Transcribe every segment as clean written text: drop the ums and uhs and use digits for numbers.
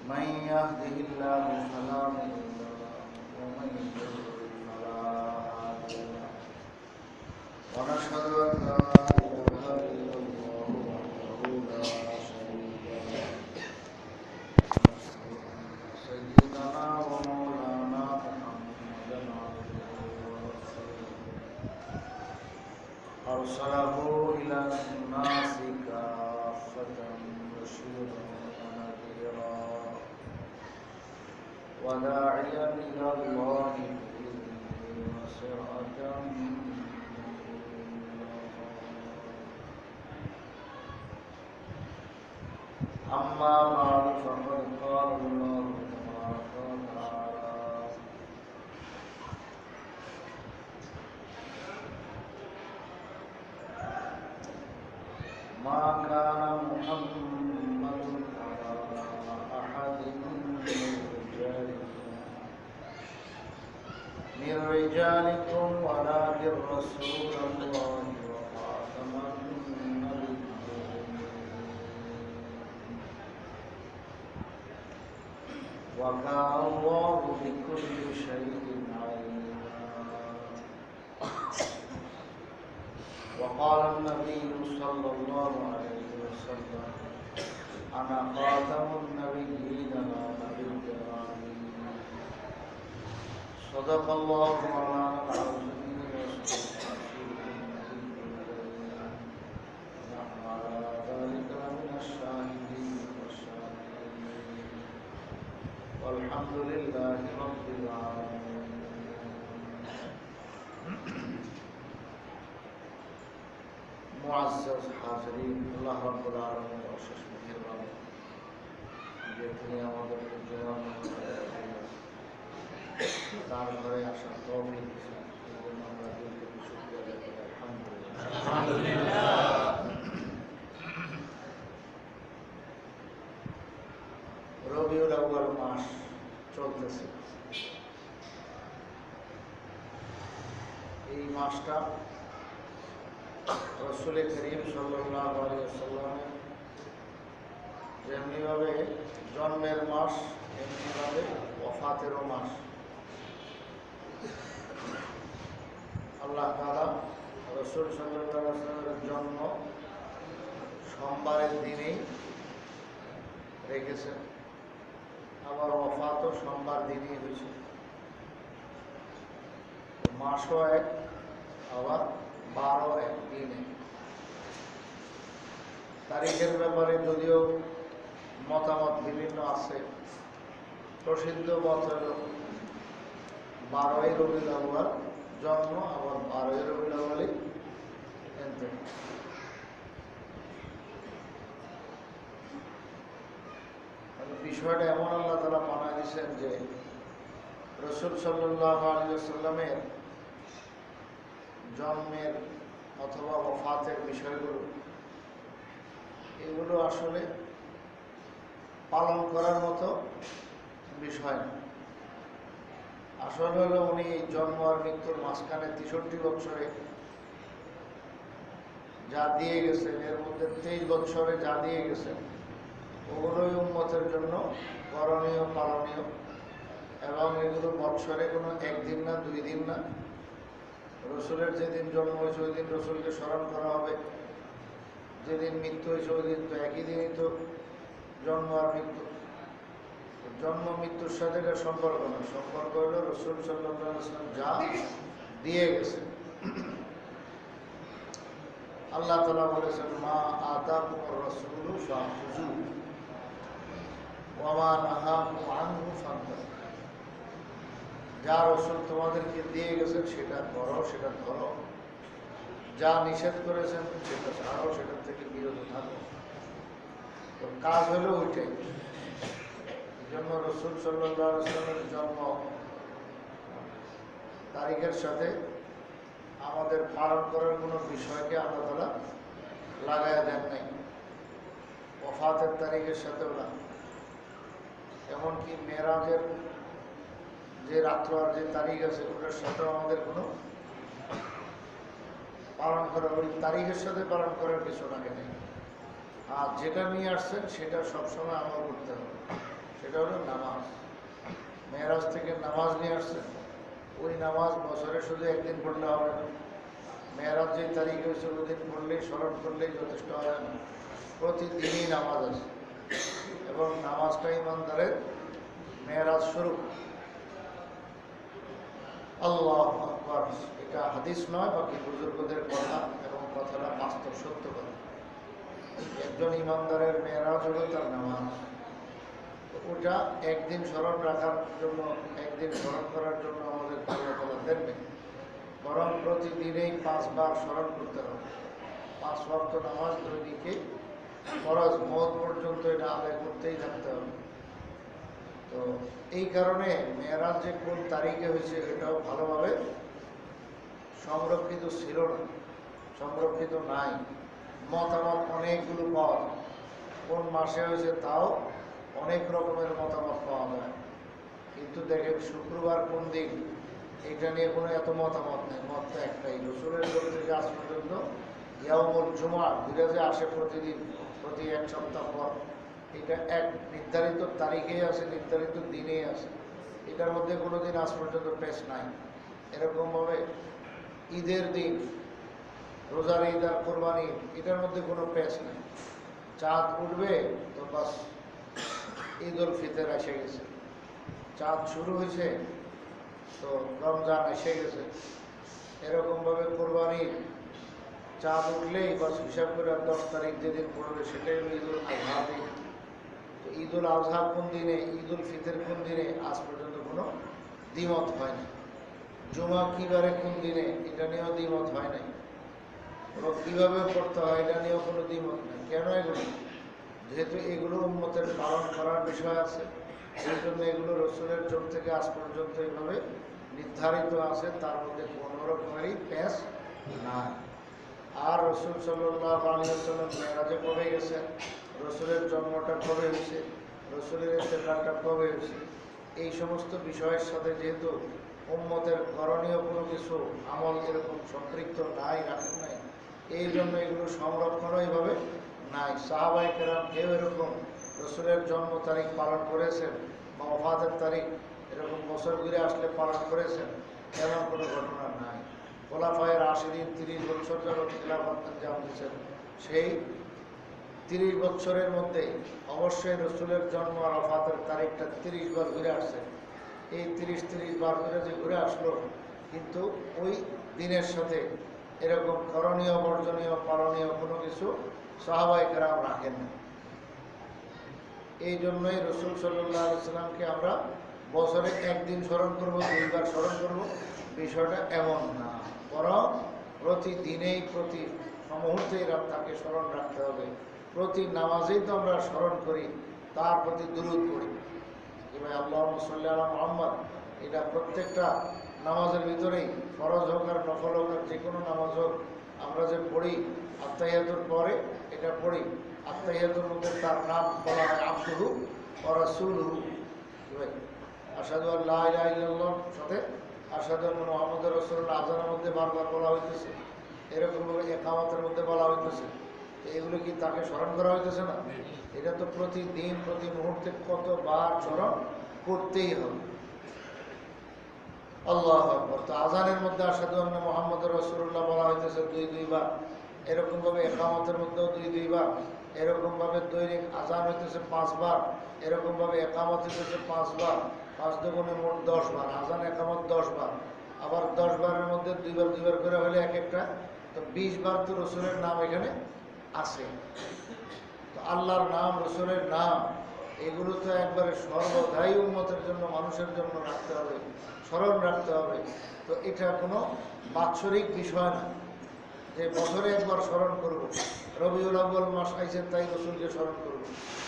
من يهده الله فلا مضل له ومن يضلل فلا هادي له ونشهد أن لا إله إلا الله وحده لا شريك له ونشهد أن سيدنا ومولانا محمدا عبده ورسوله أرسله إلى الناس كافة بشيرا ونذيرا وداعيا إلى الله بإذنه وسراجا أما بعد فقد قال الله تبارك وتعالى ما كان محمد على أحد من رجالكم ولكن رسول الله وخاتم النبيين وكان الله بكل شيء عليما وقال النبي صلى الله عليه وسلم أنا خاتم النبيين لا نبي بعدي صدق الله مولانا العظيم ونحن على ذلك من الشاهدين والشاكرين والحمد لله رب العالمين মুআজ্জাজ হাজিরিন, আল্লাহ রাব্বুল আলামিনের অশেষ মেহেরবানি যে তিনি আমাদেরকে জোয়ান তার ঘরে আসার তৌফিক দিয়েছেন। এজন্য আমরা দিল থেকে শুকরিয়া আদায় করি। আলহামদুলিল্লাহ। রবিউল আউয়াল মাস চলতেছে। এই মাসটা রাসূল করিম সাল্লাল্লাহু আলাইহি ওয়াসাল্লামের যেমনিভাবে জন্মের মাস, এমনিভাবে ওফাতেরও মাস। আল্লাহ তাআলা রাসূল সাল্লাল্লাহু আলাইহি ওয়াসাল্লামের জন্ম সোমবারের দিনেই রেখেছেন, আবার ওফাতও সোমবার দিনেই হয়েছে। মাসও এক, আবার 12 দিনে। তারিখের ব্যাপারে যদিও মতামত বিভিন্ন আছে, প্রসিদ্ধ মত হল 12ই রবিউল আউয়াল জন্ম, আবার 12ই রবিউল আউয়ালই ইন্তেকাল। বিষয়টা এমন আল্লাহ তাআলা বানায় দিয়েছেন যে রাসূল সাল্লাল্লাহু আলাইহি ওয়াসাল্লামের জন্মের অথবা ওফাতের বিষয়গুলো, এগুলো আসলে পালন করার মতো বিষয় না। আসলে হলো উনি জন্ম আর মৃত্যুর মাঝখানে 63 বছরে যা দিয়ে গেছেন, এর মধ্যে 23 বছরে যা দিয়ে গেছেন, ওগুলোই উম্মতের জন্য করণীয়, পালনীয়। এবং এগুলো বৎসরে কোনো একদিন না, 2 দিন না। রসুলের যেদিন জন্ম হয়েছে ওই দিন রসুলকে স্মরণ করা হবে, যেদিন মৃত্যু হয়েছে ওই দিন তো একই দিনই তো জন্ম আর মৃত্যু। জন্ম মৃত্যুর সাথে এটা সম্পর্ক না, সম্পর্ক হলো রসুল সাল্লাল্লাহু আলাইহি ওয়াসাল্লাম যা দিয়ে গেছে। আল্লাহ তাআলা বলেছেন, মা আতাকুমুর রাসূলু ফাখুযুহু ওয়া মা নাহাকুম আনহু ফান্তাহু। যা রসুল তোমাদেরকে দিয়ে গেছেন সেটা করো, সেটা ধরো। যা নিষেধ করেছেন সেটা ছাড়ো, সেটার থেকে বিরত থাকো। তো কাজ হলো ওইটাই। এই জন্য রসুল সাল্লাল্লাহু আলাইহি ওয়াসাল্লামের জন্ম তারিখের সাথে আমাদের পালন করার কোনো বিষয়কে আল্লাহ তাআলা লাগাইয়া দেন নাই, ওফাতের তারিখের সাথেও না। এমনকি মেরাজের যে রাত্র আর যে তারিখ আছে ওটার সাথেও আমাদের কোনো পালন করা, ওই তারিখের সাথে পালন করার কিছু লাগে নেই। আর যেটা নিয়ে আসছেন সেটা সবসময় আমল করতে হবে। সেটা হলো নামাজ। মেরাজ থেকে নামাজ নিয়ে আসছেন, ওই নামাজ বছরে শুধু একদিন পড়লে হবে না। মেরাজ যে তারিখে হয়েছে ওই দিন পড়লেই, স্মরণ করলেই যথেষ্ট হবে না, প্রতিদিনই নামাজ আছে। এবং নামাজটা ইমানদারের মেরাজ শুরু। আল্লাহু আকবার, এটা হাদিস নয়, বাকি বুজুর্গদের কথা, এবং কথাটা বাস্তব সত্য কথা। একজন ইমানদারের মেরাজ হলো তার নামাজ। ওটা একদিন স্মরণ রাখার জন্য, একদিন স্মরণ করার জন্য আমাদের আল্লাহ তাআলা দেননি, বরং প্রতিদিনেই 5 বার স্মরণ করতে হবে। 5 ওয়াক্ত নামাজ দৈনিকে ফরজ মওত পর্যন্ত এটা আদায় করতেই থাকতে হবে। তো এই কারণে মেরাজ যে কোন তারিখে হয়েছে এটাও ভালোভাবে সংরক্ষিত ছিল না, সংরক্ষিত নাই। মতামত অনেকগুলো পাওয়া যায়, কোন মাসে হয়েছে তাও অনেক রকমের মতামত পাওয়া যায়। কিন্তু দেখেন শুক্রবার কোন দিন, এটা নিয়ে কোনো এত মতামত নেই। মতটা একটাই, রসুলের যুগ থেকে আজ পর্যন্ত ইয়াউমুল জুমা বিরাজে আসে প্রতিদিন, প্রতি 1 সপ্তাহ পর। এটা এক নির্ধারিত তারিখেই আছে, নির্ধারিত দিনেই আছে। এটার মধ্যে কোনো দিন আজ পর্যন্ত পেশ নাই। এরকমভাবে ঈদের দিন, রোজার ঈদ আর কোরবানি, এটার মধ্যে কোনো পেশ নেই। চাঁদ উঠবে তো বাস ঈদ উল ফিতর এসে গেছে, চাঁদ শুরু হয়েছে তো রমজান এসে গেছে। এরকমভাবে কোরবানির চাঁদ উঠলেই বাস হিসাব করে 10 তারিখ যেদিন পড়বে সেটাই হলো ঈদ উল আজহা দিন। তো ঈদ উল আজহা কোন দিনে, ঈদ উল ফিতর কোন দিনে, আজ পর্যন্ত কোনো দ্বিমত হয়নি। জুমা কিবারে কোন দিনে, এটা নিয়েও দ্বিমত হয় নাই। এবং কীভাবে পড়তে হয় এটা নিয়েও কোনো দ্বিমত নেই। কেন এগুলো? যেহেতু এগুলো উম্মতের পালন করার বিষয় আছে, এই জন্য এগুলো রসুলের যুগ থেকে আজ পর্যন্ত এইভাবে নির্ধারিত আছে, তার মধ্যে কোনো রকমেরই প্যাঁচ নাই। আর রসুল সাল্লাল্লাহু আলাইহি ওয়াসাল্লাম মেরাজে কবে গেছেন, রসুলের জন্মটা কবে হয়েছে, রসুলের ইন্তেকালটা কবে হয়েছে, এই সমস্ত বিষয়ের সাথে যেহেতু উম্মতের করণীয় কোনো কিছু আমল এরকম সম্পৃক্ত নাই, রাখেন নাই, এই জন্য এগুলো সংরক্ষণও এইভাবে নাই। সাহাবায়ে কেরাম কেউ এরকম রসুলের জন্ম তারিখ পালন করেছেন বা ওফাতের তারিখ এরকম বছর ঘুরে আসলে পালন করেছেন, এমন কোনো ঘটনা নাই। খোলাফায়ে রাশিদিন 30 বছর যাবত খিলাফত আঞ্জাম দিয়েছেন, সেই 30 বছরের মধ্যে অবশ্যই রসুলের জন্ম আর ওফাতের তারিখটা 30 বার ঘুরে আসছে। এই 30 বার করে যে ঘুরে আসলো, কিন্তু ওই দিনের সাথে এরকম করণীয়, বর্জনীয়, পালনীয় কোনো কিছু সাহাবায়ে কেরাম রাখেন না। এই জন্যই রসুল সাল্লাল্লাহু আলাইহি ওয়াসাল্লামকে আমরা বছরে একদিন স্মরণ করব, 2 বার স্মরণ করব, বিষয়টা এমন না। বরং প্রতিদিনেই, প্রতি মুহূর্তেই তাকে স্মরণ রাখতে হবে। প্রতি নামাজেই তো আমরা স্মরণ করি, তার প্রতি দুরূদ পড়ি। ভাই আল্লাহুম্মা সাল্লি আলা মুহাম্মদ, এটা প্রত্যেকটা নামাজের ভিতরেই, ফরজ হোক আর নফল হোক আর যে কোনো নামাজ হোক, আমরা যে পড়ি আত্তাহিয়াতুর পরে এটা পড়ি। আত্তাহিয়াতুর মধ্যে তার নাম বলা হয় আবদুহু ওয়া রাসূলুহু। আশহাদু আল্লা ইলাহা ইল্লাল্লাহ সাথে আশহাদু আন্না মুহাম্মাদুর রাসূলুল্লাহ আযানের মধ্যে বারবার বলা হইতেছে, এরকমভাবে ইকামতের মধ্যে বলা হইতেছে। এগুলো কি তাকে স্মরণ করা হইতেছে না? এটা তো প্রতিদিন, প্রতি মুহূর্তে কতবার স্মরণ করতেই হবে। আল্লাহু আকবার। তো আযানের মধ্যে আশহাদু আন্না মুহাম্মাদুর রাসূলুল্লাহ বলা হইতেছে 2 বার, এরকমভাবে ইকামতের মধ্যেও 2 বার, এরকমভাবে দৈনিক আযান হইতেছে 5 বার, এরকমভাবে ইকামত হইতেছে 5 বার, 5 দুগুণে মোট 10 বার, আযান ইকামত 10 বার। আবার 10 বারের মধ্যে 2 বার করে হলে এক একটা, তো 20 বার তো রসুলের নাম এখানে আছে। তো আল্লাহর নাম, রসুলের নাম, এগুলো তো একবারে সর্বদাই উম্মতের জন্য, মানুষের জন্য রাখতে হবে, স্মরণ রাখতে হবে। তো এটা কোনো বাৎসরিক বিষয় না যে বছরে একবার স্মরণ করব, রবিউল আউয়াল মাস আইছে তাই রসুলকে স্মরণ করব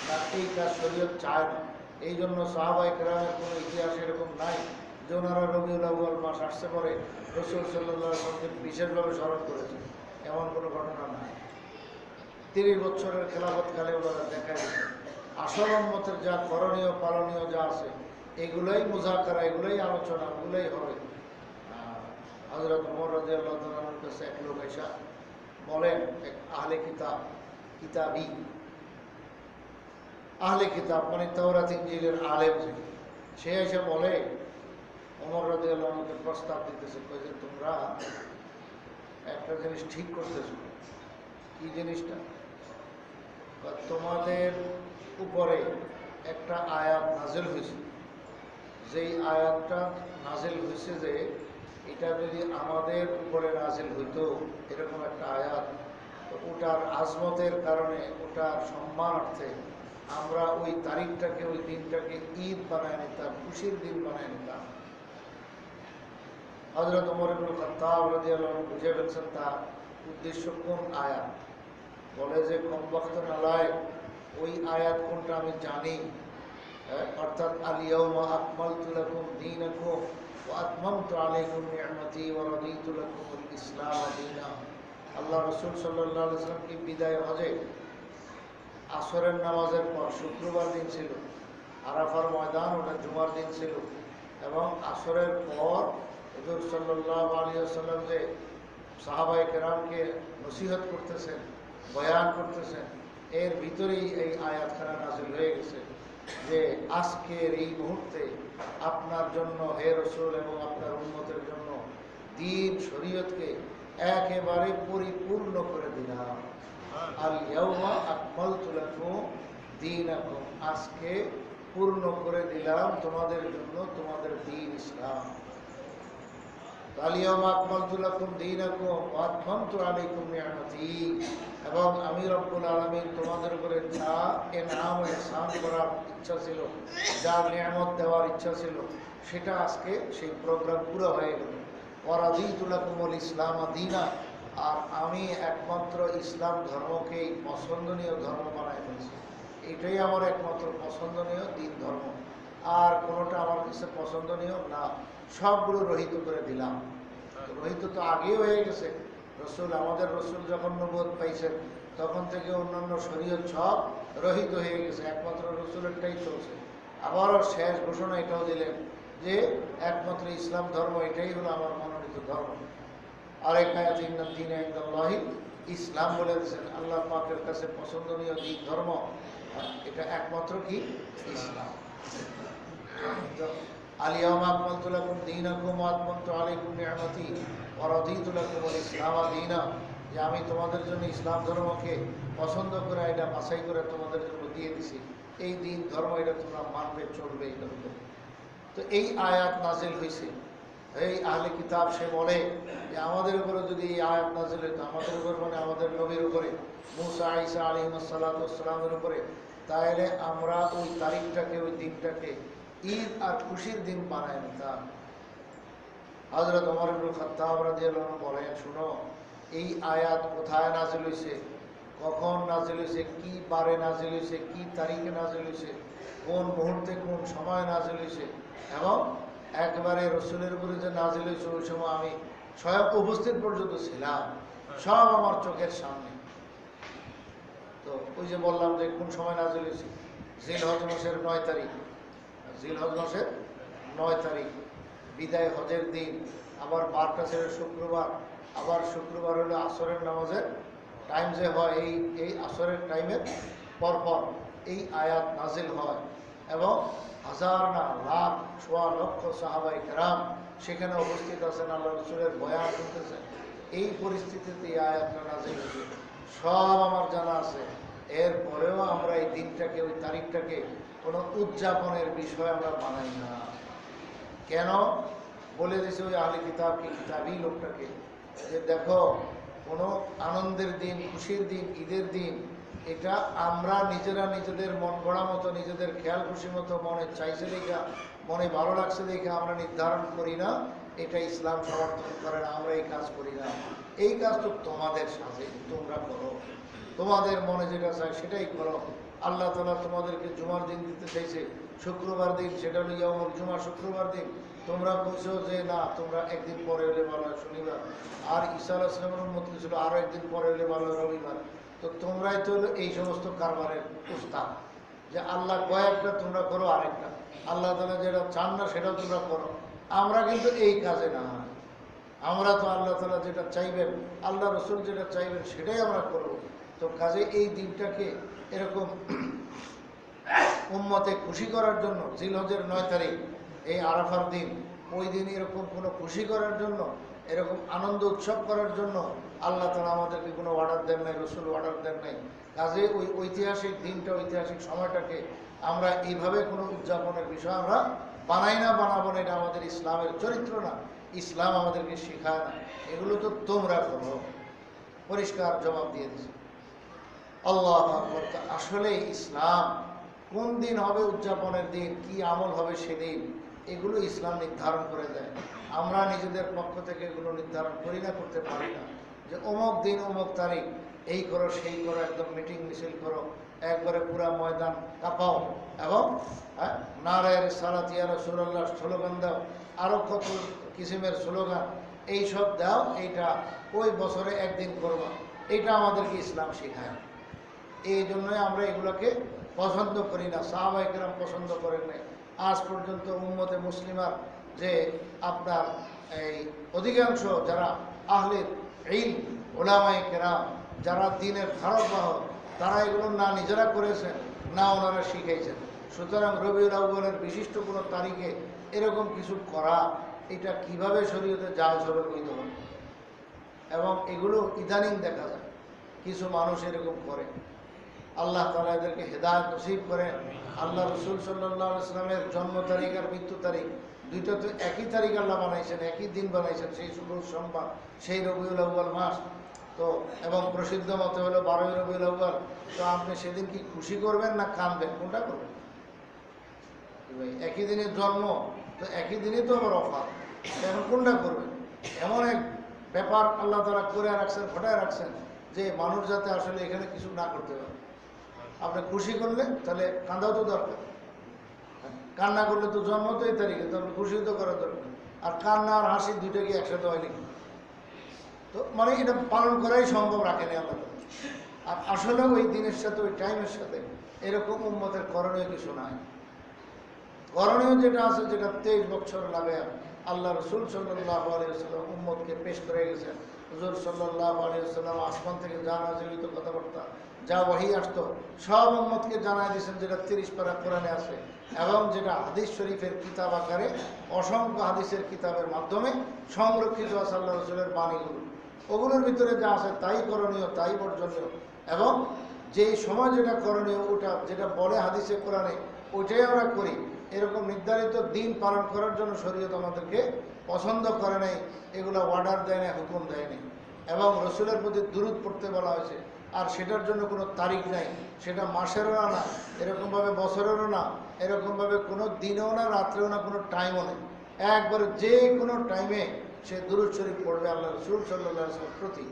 না, এই কাজ শরীয়ত চায় না। এই জন্য সাহাবায়ে কেরামের কোনো ইতিহাস এরকম নাই যে ওনারা রবিউল আউয়াল মাস আসতে পরে রসুল সাল্লাল্লাহু আলাইহি ওয়াসাল্লামকে বিশেষভাবে স্মরণ করেছে, এমন কোনো ঘটনা নাই। 30 বছরের খেলাফতকালে ওনারা দেখা গেছে আসল উম্মতের যা করণীয়, পালনীয় যা আছে, এগুলোই মুযাকারা, এগুলোই আলোচনা, এগুলোই হবে। হযরত ওমর রাদিয়াল্লাহু তাআলার কাছে এক লোক এসে বলেন, এক আহলে কিতাবী, আহলে কিতাব মানে তাওরাত ইনজিলের আলেম, সে এসে বলে ওমর রাদিয়াল্লাহু আনহুকে প্রস্তাব দিতেছে, কই যে তোমরা একটা জিনিস ঠিক করতেছো। কি জিনিসটা? তোমাদের উপরে একটা আয়াত নাজিল হয়েছে, যেই আয়াতটা নাজিল হয়েছে যে এটা যদি আমাদের উপরে নাজিল হইতো এরকম একটা আয়াত, তো ওটার আজমতের কারণে ওটার সম্মানার্থে আমরা ওই তারিখটাকে ওই দিনটাকে ঈদ বানায় নিতাম, খুশির দিন বানায় নিতাম। হযরত ওমর ইবনে খাত্তাব রাদিয়াল্লাহু আনহু বুঝে ফেলছেন তার উদ্দেশ্য কোন আয়াত। বলে যে কমবক্ত নালায়েক, ওই আয়াত কোনটা আমি জানি, অর্থাৎ আল ইয়াউমা আকমালতু লাকুম দীনাকুম ওয়া আতমামতু আলাইকুম নি'মাতি ওয়া রাদিতু লাকুমুল ইসলাম দীনা। আল্লাহ রাসূল সাল্লাল্লাহু আলাইহি ওয়াসাল্লাম কি বিদায় হজে আসরের নামাজের পর শুক্রবার দিন ছিল, আরাফার ময়দান ওটা জুমার দিন ছিল, এবং আসরের পর হুজুর সাল্লাল্লাহু আলাইহি ওয়াসাল্লাম যে সাহাবায়ে কেরামকে নসিহত করতেছেন, বয়ান করতেছেন, এর ভিতরেই এই আয়াতখানা নাযিল হয়ে গেছে যে আজকের এই মুহূর্তে আপনার জন্য হে রাসূল এবং আপনার উম্মতের জন্য দ্বীন শরীয়তকে একেবারে পরিপূর্ণ করে দিলাম। আল ইয়াউমা আকমালতু লাকুম দীনাকুম, আজকে পূর্ণ করে দিলাম তোমাদের জন্য তোমাদের দ্বীন ইসলাম। আল ইয়াউমা আকমালতু লাকুম দীনাকুম ওয়া আতমামতু আলাইকুম নি'মাতি, এবং আমি রব্বুল আলামিন তোমাদের উপরে যা ইনআম ও ইহসান করার ইচ্ছা ছিল, যা নিয়ামত দেওয়ার ইচ্ছা ছিল, সেটা আজকে সেই প্রোগ্রাম পুরো হয়ে গেল। ওয়া রাদিতু লাকুমুল ইসলাম দীনা, আর আমি একমাত্র ইসলাম ধর্মকেই পছন্দনীয় ধর্ম বানায় ফেলছি। এটাই আমার একমাত্র পছন্দনীয় দিন ধর্ম, আর কোনোটা আমার কাছে পছন্দনীয় না, সবগুলো রহিত করে দিলাম। রহিত তো আগেই হয়ে গেছে, রসুল আমাদের রসুল যখন নবুয়ত পাইছেন তখন থেকে অন্যান্য শরীয়ত সব রহিত হয়ে গেছে, একমাত্র রসুলেরটাই চলছে। আবারও শেষ ঘোষণা এটাও দিলেন যে একমাত্র ইসলাম ধর্ম এটাই হলো আমার মনোনীত ধর্ম। আরেক আয়াতে ইন্নাদ দীনা ইনদাল্লাহি ইসলাম বলে দিয়েছেন, আল্লাহ পাকের কাছে পছন্দনীয় দিন ধর্ম এটা একমাত্র কি ইসলাম। আল ইয়াউমা আকমালতু লাকুম দীনাকুম ওয়া আতমামতু আলাইকুম নি'মাতি ওয়া রাদিতু লাকুমুল ইসলাম দীনা, যে আমি তোমাদের জন্য ইসলাম ধর্মকে পছন্দ করে এটা বাছাই করে তোমাদের জন্য দিয়ে দিছি, এই দিন ধর্ম এটা তোমরা মানবে, চলবে। তো এই আয়াত নাজিল হয়েছে, এই আহলে কিতাব সে বলে যে আমাদের উপরে যদি এই আয়াত নাজিল হতো, আমাদের উপর মানে আমাদের নবীর উপরে মুসা ঈসা আলাইহিস সালাতু ওয়াস সালামের উপরে, তাহলে আমরা ওই তারিখটাকে ওই দিনটাকে ঈদ আর খুশির দিন বানায় নিতাম। হযরত ওমর ইবনে খাত্তাব রাদিয়াল্লাহু আনহু বলেন, শুনো এই আয়াত কোথায় নাজিল হয়েছে, কখন নাজিল হয়েছে, কি বারে নাজিল হয়েছে, কি তারিখে নাজিল হয়েছে, কোন মুহূর্তে কোন সময় নাজিল হয়েছে, এবং একবারে রসুলের উপরে যে নাজিল হয়েছে ওই সময় আমি স্বয়ং উপস্থিত পর্যন্ত ছিলাম, সব আমার চোখের সামনে। তো ওই যে বললাম যে কোন সময় নাজিল হয়েছে, জিলহজ মাসের 9 তারিখ, জিলহজ মাসের 9 তারিখ বিদায় হজের দিন, আবার 12টা ছেড়ে শুক্রবার, আবার শুক্রবার হলো আসরের নামাজের টাইম যে হয়, এই আসরের টাইমের পরপর এই আয়াত নাজিল হয়, এবং হাজার না লাখ সোয়া লক্ষ সাহাবায়ে কেরাম সেখানে উপস্থিত আছেন, আল্লাহ রাসূলের বয়ান শুনতেছেন। এই পরিস্থিতিতে এই আয়াতটা নাজিল হয়েছে, সব আমার জানা আছে। এরপরেও আমরা এই দিনটাকে ওই তারিখটাকে কোনো উদযাপনের বিষয় আমরা বানাই না। কেন? বলে দিয়েছে ওই আহলে কিতাবকে, কিতাবী লোকটাকে, যে দেখো কোনো আনন্দের দিন, খুশির দিন, ঈদের দিন, এটা আমরা নিজেরা নিজেদের মন গড়া মতো, নিজেদের খেয়াল খুশি মতো, মনে চাইছে দেখা, মনে ভালো লাগছে দেখে আমরা নির্ধারণ করি না, এটা ইসলাম সমর্থন করে না, আমরা এই কাজ করি না। এই কাজ তো তোমাদের সাথে তোমরা করো, তোমাদের মনে যেটা চায় সেটাই করো। আল্লাহ তাআলা তোমাদেরকে জুমার দিন দিতে চাইছে, শুক্রবার দিন, সেটা হলো ইয়াউমুল জুমা, শুক্রবার দিন। তোমরা বলছো যে না, তোমরা একদিন পরে হলে ভালো হয় শনিবার, আর ঈসা আলাইহিস সালামের উম্মত ছিল আরও একদিন পরে হলে ভালো হয় রবিবার। তো তোমরাই তো হলো এই সমস্ত কারবারের উস্তাদ, যে আল্লাহ কয়েকটা তোমরা করো, আরেকটা আল্লাহ তাআলা যেটা চান না সেটাও তোমরা করো। আমরা কিন্তু এই কাজে না, আমরা তো আল্লাহ তাআলা যেটা চাইবেন, আল্লাহ রসুল যেটা চাইবেন সেটাই আমরা করব। তো কাজে এই দিনটাকে এরকম উম্মতে খুশি করার জন্য জিলহজের 9 তারিখ এই আরাফার দিন, ওই দিন এরকম কোনো খুশি করার জন্য, এরকম আনন্দ উৎসব করার জন্য আল্লাহ তাআলা আমাদেরকে কোনো অর্ডার দেন নাই, রসুল অর্ডার দেন নাই। কাজে ওই ঐতিহাসিক দিনটা, ঐতিহাসিক সময়টাকে আমরা এইভাবে কোনো উদযাপনের বিষয় আমরা বানাই না, বানাবো না। এটা আমাদের ইসলামের চরিত্র না, ইসলাম আমাদেরকে শেখায় না। এগুলো তো তোমরা করো, পরিষ্কার জবাব দিয়ে দিচ্ছে। আল্লাহ আকবার। আসলে ইসলাম কোন দিন হবে উদযাপনের দিন, কি আমল হবে সেদিন, এগুলো ইসলাম নির্ধারণ করে দেয়। আমরা নিজেদের পক্ষ থেকে এগুলো নির্ধারণ করি না, করতে পারি না যে অমুক দিন অমুক তারিখ এই করো সেই করো, একদম মিটিং মিছিল করো, একবারে পুরা ময়দান কাঁপাও এবং নারায়ের সালাত ইয়া রাসূলুল্লাহ স্লোগান দাও, আরও কত কিসিমের স্লোগান এইসব দাও, এইটা ওই বছরে একদিন করবা, এইটা আমাদেরকে ইসলাম শেখায়। এই জন্যই আমরা এগুলোকে পছন্দ করি না, সাহাবায়ে কেরাম পছন্দ করেন নাই। আজ পর্যন্ত উম্মতে মুসলিমার যে আপনার এই অধিকাংশ যারা আহলে ইলম, উলামায়ে কেরাম, যারা দ্বীনের ধারকবাহক, তারা এগুলো না নিজেরা করেছেন, না ওনারা শিখাইছেন। সুতরাং রবিউল আউয়ালের বিশিষ্ট কোনো তারিখে এরকম কিছু করা, এটা কিভাবে শরীয়তে জায়েজ হবে বৈধ হবে? এবং এগুলো ইদানিং দেখা যায় কিছু মানুষ এরকম করে। আল্লাহ তাআলা এদেরকে হেদায়েত নসিব করেন। আল্লাহ রসুল সাল্লাল্লাহু আলাইহি ওয়াসাল্লামের জন্ম তারিখ আর মৃত্যু তারিখ দুইটা তো একই তারিখ আল্লাহ বানাইছেন, একই দিন বানাইছেন, সেই শুক্র সোমবার, সেই রবিউল আউয়াল মাস। তো এবং প্রসিদ্ধ মতে হলো 12ই রবিউল আউয়াল। তো আপনি সেদিন কি খুশি করবেন না কাঁদবেন, কোনটা করবেন? একই দিনে জন্ম, তো একই দিনে তো আবার অফার, এখন কোনটা করবেন? এমন এক ব্যাপার আল্লাহ তাআলা করে রাখছেন, ঘটায় রাখছেন যে মানুষ যাতে আসলে এখানে কিছু না করতে পারে। আপনি খুশি করলে তাহলে কাঁদাও তো দরকার, কান্না করলে তো জন্ম তো এই তারিখে, তো আপনি খুশি তো করা দরকার। আর কান্না আর হাসি দুইটা কি একসাথে হয় নাকি? তো মানে এটা পালন করাই সম্ভব রাখেনি আল্লাহ। আর আসলে ওই দিনের সাথে, ওই টাইমের সাথে এরকম উম্মতের করণীয় কিছু নাই। করণীয় যেটা আছে, যেটা 23 বছর লাগে আল্লাহ রসুল সাল্লাল্লাহু আলাইহি ওয়াসাল্লাম উম্মতকে পেশ করে গেছেন। হুজুর সাল্লাল্লাহু আলাইহি ওয়াসাল্লাম আসমান থেকে যা নাযিল কথাবার্তা, যা ওহী আসতো, সব উম্মতকে জানায় দিয়েছেন, যেটা 30 পারা কোরআনে আছে এবং যেটা হাদিস শরীফের কিতাব আকারে অসংখ্য হাদিসের কিতাবের মাধ্যমে সংরক্ষিত আছে আল্লাহ রসুলের বাণীগুলো। ওগুলোর ভিতরে যা আছে তাই করণীয়, তাই বর্জনীয়। এবং যেই সময় যেটা করণীয়, ওটা যেটা বলে হাদিসে কোরআনে, ওইটাই আমরা করি। এরকম নির্ধারিত দিন পালন করার জন্য শরীয়ত আমাদেরকে পছন্দ করে নাই, এগুলো অর্ডার দেয় না, হুকুম দেয় নাই। এবং রসুলের প্রতি দুরূদ পড়তে বলা হয়েছে, আর সেটার জন্য কোনো তারিখ নাই, সেটা মাসেরও না, এরকমভাবে বছরেরও না, এরকমভাবে কোনো দিনেও না, রাত্রেও না, কোনো টাইমও নেই। একবারে যে কোনো টাইমে সে দুরূদ শরীফ পড়বে আল্লাহ রসুল সাল্লাল্লাহু আলাইহি ওয়াসাল্লামের প্রতি।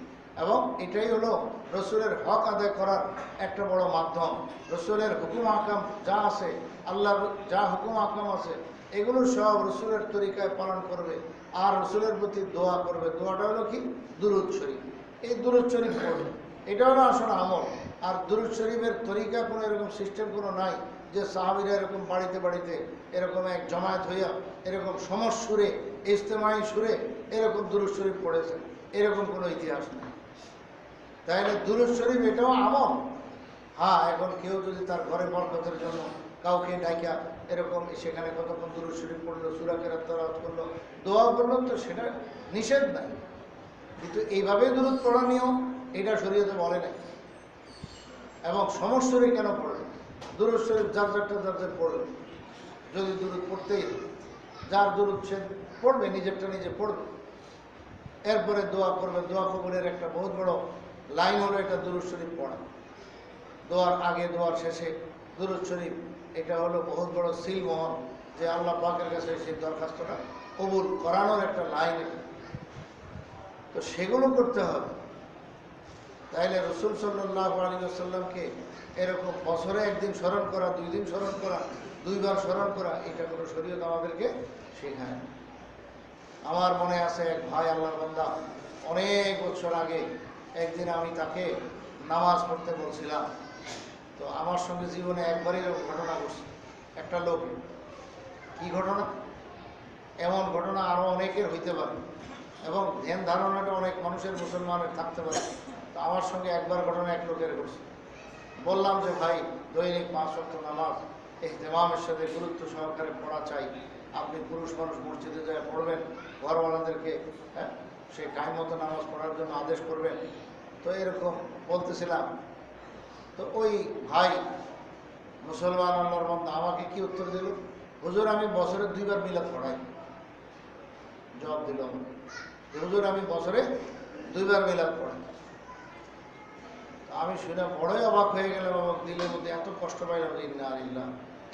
এবং এটাই হলো রসুলের হক আদায় করার একটা বড় মাধ্যম। রসুলের হুকুম আহকাম যা আছে, আল্লাহর যা হুকুম আহকাম আছে, এগুলো সব রসুলের তরিকায় পালন করবে আর রসুলের প্রতি দোয়া করবে। দোয়াটা হলো কি? দুরূদ শরীফ। এই দুরূদ শরীফ পড়বে, এটা হলো আসলে আমল। আর দুরূদ শরীফের তরিকা কোনো এরকম সিস্টেম কোনো নাই যে সাহাবীরা এরকম বাড়িতে বাড়িতে এরকম এক জমায়েত হইয়া এরকম সমস্বরে, ইজতেমাই সুরে এরকম দুরূদ শরীফ পড়েছেন, এরকম কোনো ইতিহাস নেই। তাইলে দুরূদ শরীফ এটাও আমল। হ্যাঁ, এখন কেউ যদি তার ঘরে বরকতের জন্য কাউকে ডাইকা এরকম সেখানে কতক্ষণ দুরূদ শরীফ পড়লো, সূরা কেরাত তেলাওয়াত করলো, দোয়া করলো, তো সেটা নিষেধ নাই। কিন্তু এইভাবে দুরূদ পড়া নিয়ম, এটা শরীয়তে বলে নাই। এবং সমস্বরে কেন পড়ে? দুরূদ শরীফ যার যার পড়বে, যদি দুরূদ পড়তেই, যার দুরূদ সে পড়বে, নিজেরটা নিজে পড়বে, এরপরে দোয়া করবে। দোয়া কবুলের একটা বহুত বড় লাইন হলো এটা দুরূদ শরীফ পড়া। দোয়ার আগে, দোয়ার শেষে দুরূদ শরীফ, এটা হলো বহুত বড় সিলমোহর, যে আল্লাহ পাকের কাছে সেই দরখাস্তটা কবুল করানোর একটা লাইন। তো সেগুলো করতে হবে। তাইলে রসুল সাল্লাল্লাহু আলাইহি ওয়াসাল্লামকে এরকম বছরে একদিন স্মরণ করা, 2 দিন স্মরণ করা, 2 বার স্মরণ করা, এটা কোনো শরীয়ত আমাদেরকে শেখায় না। আমার মনে আছে এক ভাই আল্লাহর বান্দা, অনেক বছর আগে একদিন আমি তাকে নামাজ পড়তে বলছিলাম। তো আমার সঙ্গে জীবনে একবারই এরকম ঘটনা ঘটছে। একটা লোক, কি ঘটনা? এমন ঘটনা আরও অনেকের হইতে পারে এবং ধ্যান ধারণাটা অনেক মানুষের, মুসলমানের থাকতে পারে। তো আমার সঙ্গে একবার ঘটনা এক লোকের ঘটছে। বললাম যে ভাই দৈনিক 5 ওয়াক্ত নামাজ ইহতিমামের সাথে গুরুত্ব সহকারে পড়া চাই, আপনি পুরুষ মানুষ মসজিদে যায় পড়বেন, ঘরওয়ালাদেরকে সেই টাইম মতো নামাজ পড়ার জন্য আদেশ করবেন। তো এরকম বলতেছিলাম। তো ওই ভাই মুসলমান আল্লাহর বান্দা আমাকে কি উত্তর দিল, হুজুর আমি বছরে 2 বার মিলাদ পড়াই। জবাব দিল হুজুর আমি বছরে 2 বার মিলাদ পড়াই। আমি শুনে বড়ই অবাক হয়ে গেলাম এবং দিলের মধ্যে এত কষ্ট পাইলাম। ইন্নালিল্লাহ,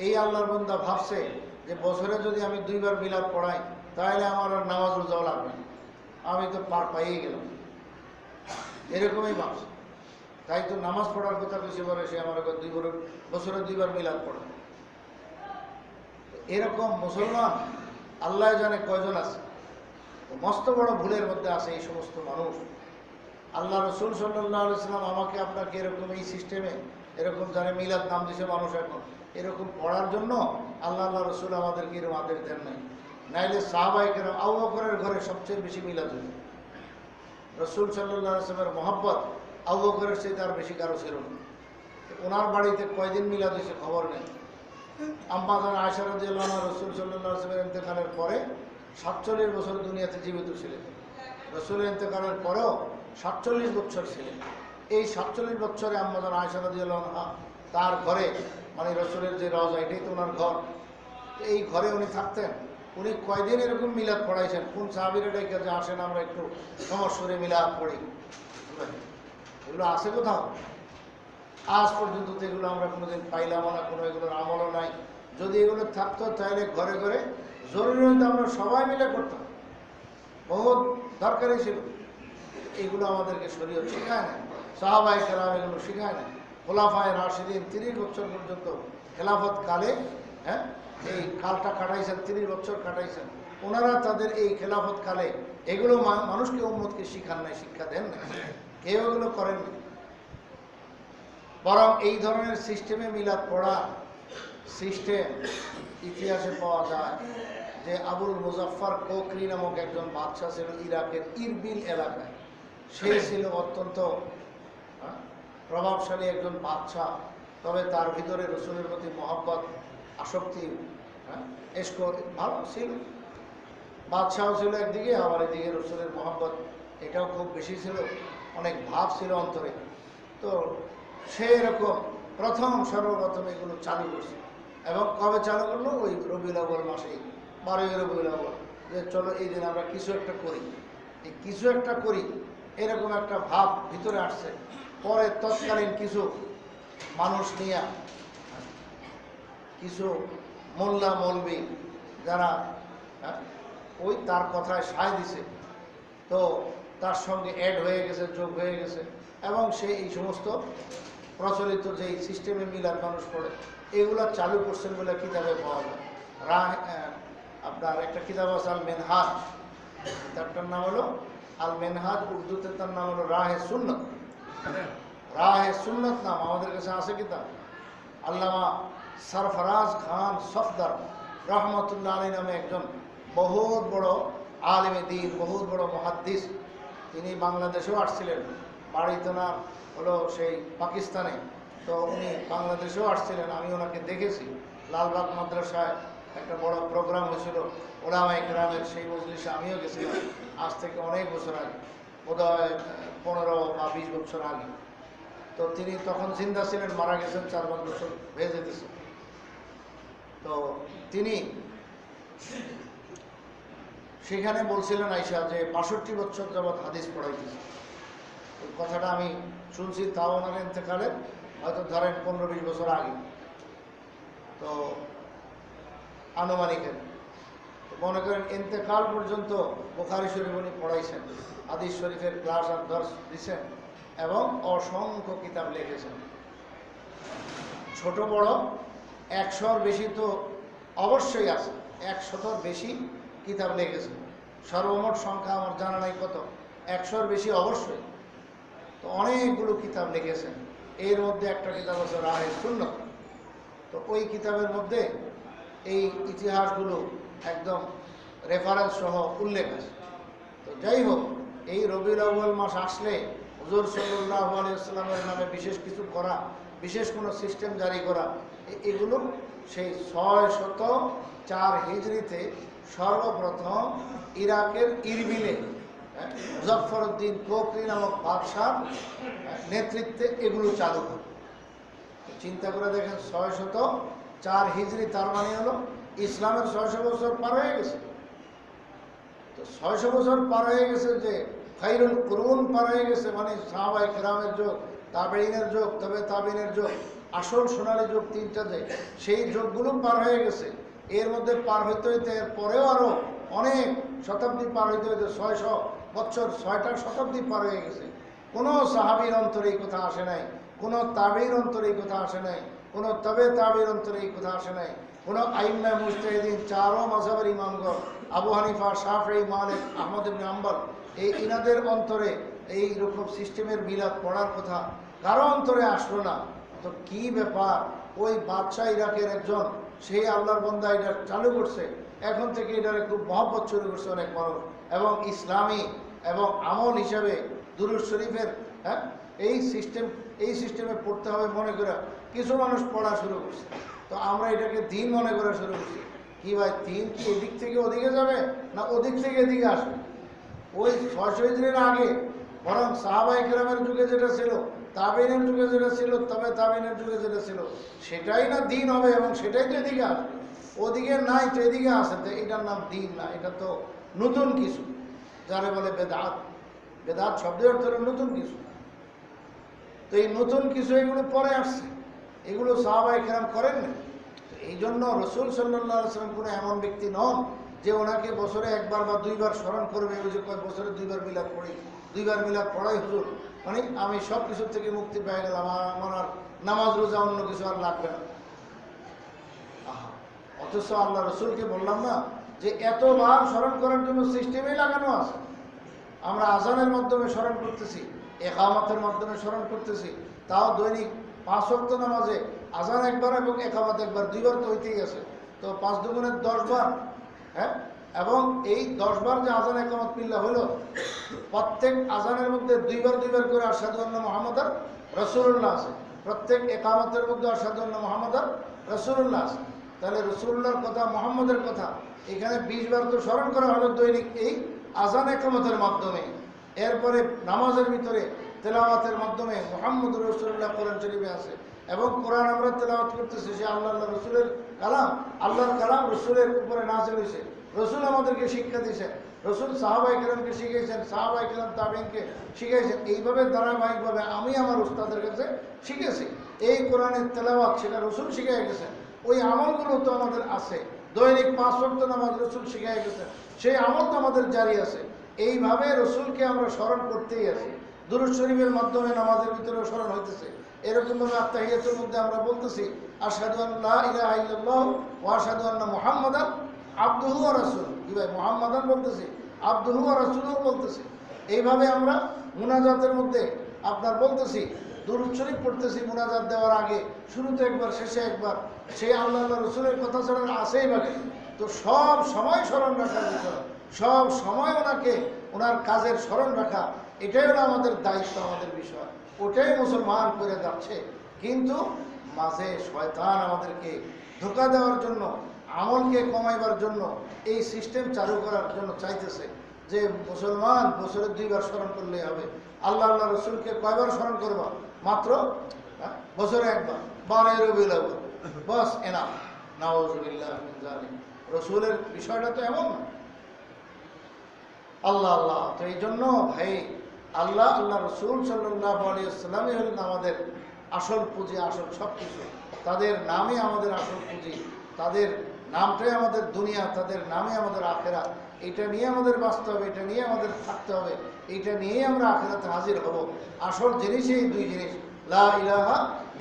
এই আল্লাহর বান্দা ভাবছে যে বছরে যদি আমি 2 বার মিলাদ পড়াই তাহলে আমার আর নামাজ রোজাও লাগবে না, আমি তো পার পাইয়ে গেলাম। এরকমই ভাবছে। তাই তো নামাজ পড়ার কথা বেশি বলে সে আমার বছরে 2 বার মিলাদ পড়ে। এরকম মুসলমান আল্লাহ জানে কয়জন আছে। মস্ত বড় ভুলের মধ্যে আছে এই সমস্ত মানুষ। আল্লাহ রসুল সাল্লাল্লাহু আলাইহি সাল্লাম আমাকে আপনাকে এরকম এই সিস্টেমে এরকম জানে মিলাদ নাম দিছে মানুষ এখন এরকম পড়ার জন্য আল্লাহ রসুল আমাদেরকে এরকম আদেশ দেন নাই। নাইলে সাহাবায়ে কেরাম আবু বকরের ঘরে সবচেয়ে বেশি মিলাদ হতো। রসুল সাল্লাল্লাহু আলাইহি সাল্লামের মহব্বত আবু বকরের চেয়ে তার বেশি কারো ছিল না। ওনার বাড়িতে কয়দিন মিলাদ হয়েছে খবর নেই। আম্মা জান আয়েশা রাদিয়াল্লাহু আনহা রসুল সাল্লাল্লাহু আলাইহি সাল্লামের ইন্তেকালের পরে 47 বছর দুনিয়াতে জীবিত ছিলেন। রসুলের ইন্তেকালের পরেও 47 বছর ছিলেন। এই 47 বছরে আম্মা জান আয়েশা রাদিয়াল্লাহু আনহা তার ঘরে, মানে রসুলের যে রওজা এটাই তো ওনার ঘর, এই ঘরে উনি থাকতেন। উনি কয়দিন এরকম মিলাদ পড়াইছেন, কোন সাহাবীরা ডেকে যে আসেন আমরা একটু সমস্বরে মিলাদ পড়ি। এগুলো আছে কোথাও? আজ পর্যন্ত তো এগুলো আমরা কোনোদিন পাইলাম না, কোনো এগুলোর আমলও নাই। যদি এগুলো থাকতো তাহলে ঘরে ঘরে জরুরি হইতো আমরা সবাই মিলে করতাম, বহুত দরকারই ছিল। এগুলো আমাদেরকে শরীয়ত শেখায় না, সাহাবায়ে কেরাম এগুলো শেখায় না। খোলাফায়ে রাশিদিন 30 বছর পর্যন্ত খেলাফত কালে এই কালটা কাটাইছেন, 30 বছর কাটাইছেন। ওনারা তাদের এই খেলাফত কালে এগুলো মানুষকে উম্মতকে শিখান নাই, শিক্ষা দেন না, কেউ এগুলো করেন না। বরং এই ধরনের সিস্টেমে মিলাদ পড়া সিস্টেম ইতিহাসে পাওয়া যায় যে আবুল মুজাফফর কোকরি নামক একজন বাদশা ছিল ইরাকের ইরবিল এলাকায়। সে ছিল অত্যন্ত প্রভাবশালী একজন বাদশা, তবে তার ভিতরে রসুলের প্রতি মহব্বত আসক্তি এশক ভালো ছিল। বাদশাও ছিল একদিকে, আবার এদিকে রসুলের মহব্বত এটাও খুব বেশি ছিল, অনেক ভাব ছিল অন্তরে। তো সে এরকম সর্বপ্রথম এগুলো চালু করছে। এবং কবে চালু করলো? ওই রবিউল আউয়াল মাসেই, 12ই রবিউল আউয়াল, যে চলো এই দিন আমরা কিছু একটা করি। এই কিছু একটা করি এরকম একটা ভাব ভিতরে আসছে। পরে তৎকালীন কিছু মানুষ নিয়ে কিছু মোল্লা মৌলবি যারা ওই তার কথায় সায় দিছে, তো তার সঙ্গে অ্যাড হয়ে গেছে, যোগ হয়ে গেছে। এবং সে এই সমস্ত প্রচলিত যে সিস্টেমে মিলাদ মানুষ পড়ে এগুলা চালু করছেন বলে কিতাবে পাওয়া যায়। আপনার একটা কিতাব আছে আল মেনহাজ, কিতাবটার নাম হলো আল মেনহাজ, উর্দুতে তার নাম হলো রাহে সুন্নত। রাহে সুন্নত নাম আমাদের কাছে আছে কিতাব। আল্লামা সরফরাজ খান সফদার রহমতুল্লাহ আলী নামে একজন বহুত বড় আলেমে দ্বীন, বহুত বড় মুহাদ্দিস, তিনি বাংলাদেশেও আসছিলেন। বাড়িতে না হলো সেই পাকিস্তানে, তো উনি বাংলাদেশেও আসছিলেন। আমি ওনাকে দেখেছি লালবাগ মাদ্রাসায় একটা বড় প্রোগ্রাম হয়েছিল ওলামায়ে কেরামের, সেই মজলিসে আমিও গেছিলাম আজ থেকে অনেক বছর আগে, বোধহয় 15 বা 20 বছর আগে। তো তিনি তখন জিন্দা ছিলেন, মারা গেছেন 4-5 বছর হয়ে যেতেছে। তো তিনি সেখানে বলছিলেন আইসা যে 65 বছর যাবৎ হাদিস পড়াইতেছে। ওই কথাটা আমি শুনছি, তাও ওনার ইন্তেকালের হয়তো ধরেন 15-20 বছর আগে, তো আনুমানিকের। মনে করেন ইন্তেকাল পর্যন্ত বুখারী শরীফ উনি পড়াইছেন, হাদিস শরীফের ক্লাস আর দর্স দিচ্ছেন এবং অসংখ্য কিতাব লিখেছেন, ছোট বড় 100-র বেশি তো অবশ্যই আছে, 100-র বেশি কিতাব লিখেছেন। সর্বমোট সংখ্যা আমার জানা নাই কত, 100-র বেশি অবশ্যই। তো অনেকগুলো কিতাব লিখেছেন, এর মধ্যে একটা কিতাব আছে রাহে সুন্নত। তো ওই কিতাবের মধ্যে এই ইতিহাসগুলো একদম রেফারেন্স সহ উল্লেখ আছে। তো যাই হোক, এই রবিউল আউয়াল মাস আসলে হুজুর সাল্লাল্লাহু আলাইহি ওয়াসাল্লামের নামে বিশেষ কিছু করা, বিশেষ কোনো সিস্টেম জারি করা, এগুলো সেই 604 হিজরিতে সর্বপ্রথম ইরাকের ইরবিলে মুজাফফরউদ্দিন কোকরি নামক বাদশাহ নেতৃত্বে এগুলো চালু করে। চিন্তা করে দেখেন, 604 হিজরি, তার মানে হলো ইসলামের 600 বছর পার হয়ে গেছে। তো 600 বছর পার হয়ে গেছে, যে খাইরুল কুরুন পার হয়ে গেছে, মানে সাহাবায়ে কেরামের যুগ, তাবেঈনের যুগ, তবে তাবেঈনের যুগ, আসল সোনালী যুগ তিনটা, যে সেই যুগগুলো পার হয়ে গেছে। এর মধ্যে পার হইতে হইতে এর পরেও আরো অনেক শতাব্দী পার হইতে হইতে 600 বছর, 6টা শতাব্দী পার হয়ে গেছে। কোনো সাহাবীর অন্তরে এই কথা আসে নাই, কোনো তাবেঈর অন্তরে এই কথা আসে নাই, কোনো তবে তাবেঈর অন্তরে এই কথা আসে নাই, কোনো আইম্মা মুজতাহিদিন, চারো মাযহাবের ইমামগণ, আবু হানিফা, শাফিঈ, মালিক, আহমদ ইবনে হাম্বল, এই ইনাদের অন্তরে এই রকম সিস্টেমের মিলাদ পড়ার কথা কারো অন্তরে আসলো না। তো কি ব্যাপার, ওই বাদশাহ ইরাকের একজন, সেই আল্লাহর বান্দা এটা চালু করছে, এখন থেকে এটারে খুব মহব্বত শুরু করছে অনেক মানুষ, এবং ইসলামী এবং আমল হিসাবে দুরূদ শরীফের এই সিস্টেমে পড়তে হবে মনে করে কিছু মানুষ পড়া শুরু করছে। তো আমরা এটাকে দিন মনে করা শুরু করছি। কি ভাই, দিন কি এদিক থেকে ওদিকে যাবে না ওদিক থেকে এদিকে আসবে? ওই 600 হিজরির আগে বরং সাহাবায়ে কেরামের যুগে যেটা ছিল, তাবেঈনের যুগে যেটা ছিল, তবে তাবেঈনের যুগে যেটা ছিল, সেটাই না দিন হবে, এবং সেটাই তো এদিকে আসবে। ওদিকে নাই তো এদিকে আসে, তো এটার নাম দিন না, এটা তো নতুন কিছু, যারে বলে বেদাত। বেদাত শব্দের অর্থ হলো নতুন কিছু। তো এই নতুন কিছু এগুলো পরে আসছে, এগুলো সাহাবায়ে কেরাম করেন না। এই জন্য রসুল সাল্লাল্লাহু আলাইহি ওয়াসাল্লাম কোনো এমন ব্যক্তি নন যে ওনাকে বছরে একবার বা দুইবার স্মরণ করবে। ওই যে কয় বছরে দুইবার মিলাদ পড়ি, দুইবার মিলাদ পড়াই হুজুর, মানে আমি সব কিছুর থেকে মুক্তি পেয়ে গেলাম, আমার আর নামাজ রোজা অন্য কিছু আর লাগবে না। অথচ আল্লাহ রসুলকে বললাম না যে এতবার স্মরণ করার জন্য সিস্টেমই লাগানো আছে। আমরা আজানের মাধ্যমে স্মরণ করতেছি, একামতের মাধ্যমে স্মরণ করতেছি, তাও দৈনিক 5 ওয়াক্ত নামাজে আজান একবার এবং একামত একবার, দুইবার তো হইতেই আছে। তো 5 দুগুণে 10 বার, হ্যাঁ। এবং এই 10 বার যে আজান একামত মিল্লা হলো, প্রত্যেক আজানের মধ্যে দুইবার করে আশহাদু আন্না মুহাম্মাদান রাসূলুল্লাহ আছে, প্রত্যেক একামতের মধ্যে আশহাদু আন্না মুহাম্মাদান রাসূলুল্লাহ আছে। তাহলে রাসূলুল্লাহর কথা, মুহাম্মদের কথা এখানে 20 বার তো স্মরণ করা হলো দৈনিক এই আজান একামতের মাধ্যমে। এরপরে নামাজের ভিতরে তেলাওয়াতের মাধ্যমে মুহাম্মদুর রাসূলুল্লাহ কোরআন শরীফে আছে, এবং কোরআন আমরা তেলাওয়াত করতেছি, সে আল্লাহ রসুলের কালাম, আল্লাহর কালাম রসুলের উপরে নাযিল হয়েছে। রসুল আমাদেরকে শিক্ষা দিয়েছেন, রসুল সাহাবায়ে কেরামকে শিখিয়েছেন, সাহাবায়ে কেরাম তাবেঈনকে শিখিয়েছেন। এইভাবে ধারাবাহিকভাবে আমি আমার উস্তাদের কাছে শিখেছি। এই কোরআনের তেলাওয়াত সেটা রসুল শিখিয়ে গেছেন। ওই আমলগুলো তো আমাদের আছে, দৈনিক 5 ওয়াক্ত নামাজ রসুল শিখিয়ে গেছেন, সেই আমল তো আমাদের জারি আছে। এইভাবে রসুলকে আমরা স্মরণ করতেই আছি। দুরূদ শরীফের মাধ্যমে নামাজের ভিতরে স্মরণ হইতেছে। এরকমভাবে আত্তাহিয়াতুর মধ্যে আমরা বলতেছি আশহাদু আল্লা ইলাহা ইল্লাল্লাহ ওয়া আশহাদু আন্না মুহাম্মাদান আবদুহু ওয়া রাসূলুহু। কি ভাই, মুহাম্মাদান বলতেছি, আবদুহু ওয়া রাসূলুহু বলতেছি। এইভাবে আমরা মুনাজাতের মধ্যে আপনার বলতেছি, দুরূদ শরীফ পড়তেছি মুনাজাত দেওয়ার আগে, শুরুতে একবার, শেষে একবার, সেই আল্লাহ রসুলের কথা ছাড়া আসেই বাকি। তো সব সময় স্মরণ রাখার বিষয়, সব সময় ওনাকে, ওনার কাজের স্মরণ রাখা, এটাই হলো আমাদের দায়িত্ব, আমাদের বিষয়। ওটাই মুসলমান করে যাচ্ছে। কিন্তু মাঝে শয়তান আমাদেরকে ধোঁকা দেওয়ার জন্য, আমলকে কমাইবার জন্য, এই সিস্টেম চালু করার জন্য চাইতেছে যে মুসলমান বছরে 2 বার স্মরণ করলেই হবে। আল্লাহ রসুলকে কয়বার স্মরণ করবা? মাত্র বছরে একবার, 12 রবিউল আউয়াল, বাস এনাফ। নাউযুবিল্লাহ মিন যালিক। রসুলের বিষয়টা তো এমন না। আল্লাহ। তো এই জন্য ভাই, আল্লাহ রসুল সাল্লাল্লাহু আলাইহি ওয়াসাল্লামই হলেন আমাদের আসল পুঁজি, আসল সব কিছু। তাদের নামই আমাদের আসল পুঁজি, তাদের নামটাই আমাদের দুনিয়া, তাদের নামে আমাদের আখেরাত। এটা নিয়ে আমাদের বাঁচতে হবে, এটা নিয়ে আমাদের থাকতে হবে, এইটা নিয়েই আমরা আখেরাতে হাজির হব। আসল জিনিসই এই 2 জিনিস, লা ইলাহা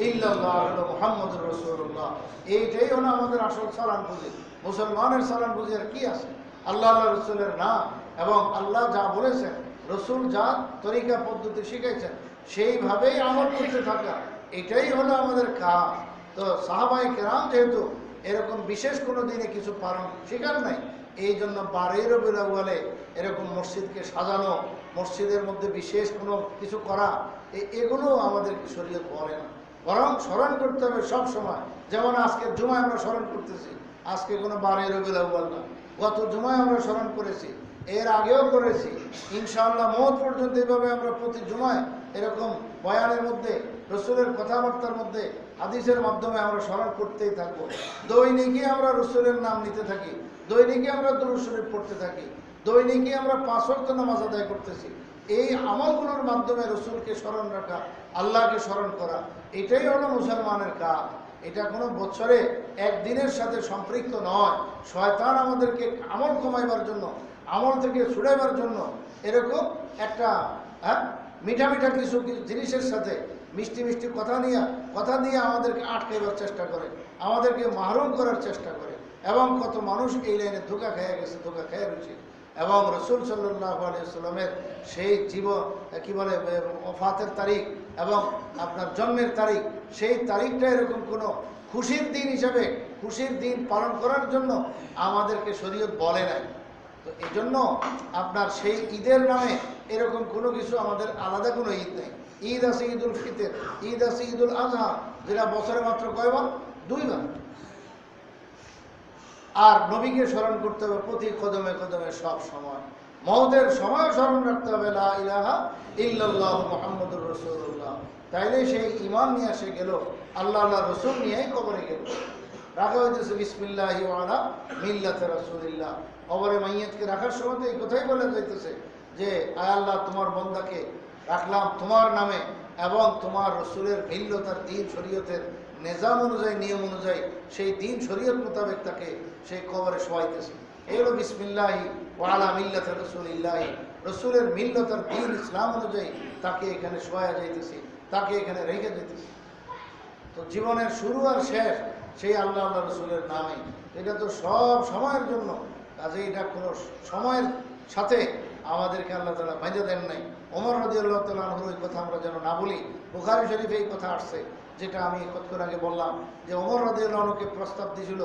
ইল্লাল্লাহ মুহাম্মাদুর রাসূলুল্লাহ। এইটাই হলো আমাদের আসল সালাম পুঁজি। মুসলমানের সালাম পুঁজি আর কি আছে? আল্লাহ রসুলের নাম, এবং আল্লাহ যা বলেছেন, রসুল যা তরিকা পদ্ধতি শিখাইছেন, সেইভাবেই আমল করতে থাকা, এটাই হলো আমাদের কাজ। তো সাহাবায়ে কেরাম যেহেতু এরকম বিশেষ কোনো দিনে কিছু পালন শিকার নাই, এই জন্য 12 রবিউল আউয়ালে এরকম মসজিদকে সাজানো, মসজিদের মধ্যে বিশেষ কোনো কিছু করা, এগুলো আমাদেরকে শরীয়ত বলে না। বরং স্মরণ করতে হবে সব সময়। যেমন আজকের জুমায় আমরা স্মরণ করতেছি, আজকে কোনো 12 রবিউল আউয়াল না, গত জুমায় আমরা স্মরণ করেছি, এর আগেও করেছি, ইনশাআল্লাহ মওত পর্যন্ত এভাবে আমরা প্রতি জুমায় এরকম বয়ানের মধ্যে, রসুলের কথাবার্তার মধ্যে, হাদিসের মাধ্যমে আমরা স্মরণ করতেই থাকবো। দৈনিকই আমরা রসুলের নাম নিতে থাকি, দৈনিকই আমরা দুরূদ শরীফ পড়তে থাকি, দৈনিকই আমরা 5 ওয়াক্ত নামাজ আদায় করতেছি। এই আমলগুলোর মাধ্যমে রসুলকে স্মরণ রাখা, আল্লাহকে স্মরণ করা, এটাই হলো মুসলমানের কাজ। এটা কোনো বছরে একদিনের সাথে সম্পৃক্ত নয়। শয়তান আমাদেরকে আমল কমাইবার জন্য, আমল থেকে ছুড়াইবার জন্য এরকম একটা মিঠা মিঠা কিছু জিনিসের সাথে মিষ্টি মিষ্টি কথা দিয়ে আমাদেরকে আটকাইবার চেষ্টা করে, আমাদেরকে মাহরুম করার চেষ্টা করে। এবং কত মানুষ এই লাইনে ধোঁকা খেয়ে গেছে, ধোঁকা খেয়ে রয়েছে। এবং রসুল সাল্লাল্লাহু আলাইহি ওয়াসাল্লামের সেই কি বলে ওফাতের তারিখ এবং আপনার জন্মের তারিখ, সেই তারিখটা এরকম কোনো খুশির দিন হিসাবে, খুশির দিন পালন করার জন্য আমাদেরকে শরীয়ত বলে নাই। তো এই জন্য আপনার সেই ঈদের নামে এরকম কোনো কিছু আমাদের আলাদা কোনো ঈদ নেই। ঈদ আছে ঈদুল ফিতর, ঈদ আছে ঈদুল আজহা, যেটা বছরে মাত্র কয়বার? 2 বার। আর নবীকে স্মরণ করতে হবে প্রতি কদমে কদমে, সব সময়। মওতের সময় স্মরণ রাখতে হবে লা ইলাহা ইল্লাল্লাহু মুহাম্মাদুর রাসূলুল্লাহ। তাইলে সেই ঈমান নিয়ে এসে গেল, আল্লাহ রসুল নিয়েই কবরে গেল। রাখা হইতেছে বিসমিল্লাহি ওয়া আলা মিল্লাতি রাসূলিল্লাহ। কবরে মাইয়াতকে রাখার সময় তো এই কথাই বলা যাইতেছে যে আয় আল্লাহ, তোমার বান্দাকে রাখলাম তোমার নামে এবং তোমার রসুলের মিল্লতার দিন শরীয়তের নিজাম অনুযায়ী, নিয়ম অনুযায়ী, সেই দিন শরীয়ত মোতাবেক তাকে সেই কবরে শোয়াইতেছে। এই হলো বিসমিল্লাহি ওয়া আলা মিল্লাতি রাসূলিল্লাহ। রসুলের মিল্লতার দিন ইসলাম অনুযায়ী তাকে এখানে শোয়া যাইতেছে, তাকে এখানে রেখে যেতেছে। তো জীবনের শুরু আর শেষ সেই আল্লাহ রসুলের নামে। এটা তো সব সময়ের জন্য, কাজে এটা কোনো সময়ের সাথে আমাদেরকে আল্লাহ তাআলা বাঁধে দেন নাই। ওমর রাদিয়াল্লাহু তাআলা আনহুর ওই কথা আমরা যেন না বলি। বুখারী শরীফে এই কথা আসছে, যেটা আমি কতক্ষণ আগে বললাম, যে ওমর রাদিয়াল্লাহু আনহুকে প্রস্তাব দিয়েছিল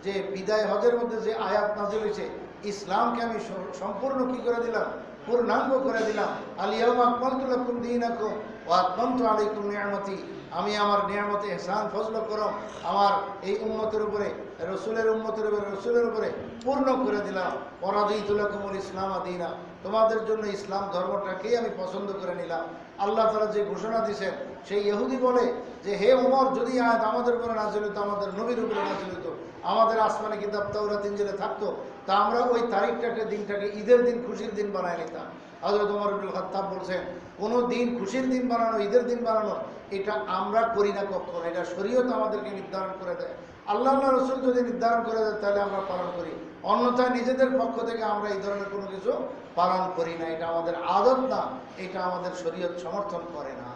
যে বিদায় হজের মধ্যে যে আয়াত নাযিল হয়েছে, ইসলামকে আমি সম্পূর্ণ কি করে দিলাম? পূর্ণাঙ্গ করে দিলাম। আল ইয়াওমা আকমালতু লাকুম দীনাকুম ওয়া আতমামতু আলাইকুম নি'মাতি। আমি আমার নিয়ামতে ইহসান ফজল করম আমার এই উম্মতের উপরে, রসুলের উম্মতের উপরে, রসুলের উপরে পূর্ণ করে দিলাম। ওয়ারাদিতু লাকুমুল ইসলাম দীনা। তোমাদের জন্য ইসলাম ধর্মটাকেই আমি পছন্দ করে নিলাম। আল্লাহ তাআলা যে ঘোষণা দিয়েছেন, সেই ইহুদি বলে যে হে ওমর, যদি আয়াত আমাদের উপরে নাযিল হতো, আমাদের নবীর উপরে নাযিল হতো, আমাদের আসমানে কিতাব তাওরাত ইনজিলে থাকতো, তা আমরা ওই তারিখটাকে, দিনটাকে ঈদের দিন, খুশির দিন বানায় নিতাম। হযরত ওমর ইবনে খাত্তাব বলছেন, কোনো দিন খুশির দিন বানানো, ঈদের দিন বানানো, এটা আমরা করি না কখনো। এটা শরীয়ত আমাদেরকে নির্ধারণ করে দেয়। আল্লাহ রসুল যদি নির্ধারণ করে দেয় তাহলে আমরা পালন করি, অন্যথায় নিজেদের পক্ষ থেকে আমরা এই ধরনের কোনো কিছু পালন করি না। এটা আমাদের আদত না, এটা আমাদের শরীয়ত সমর্থন করে না।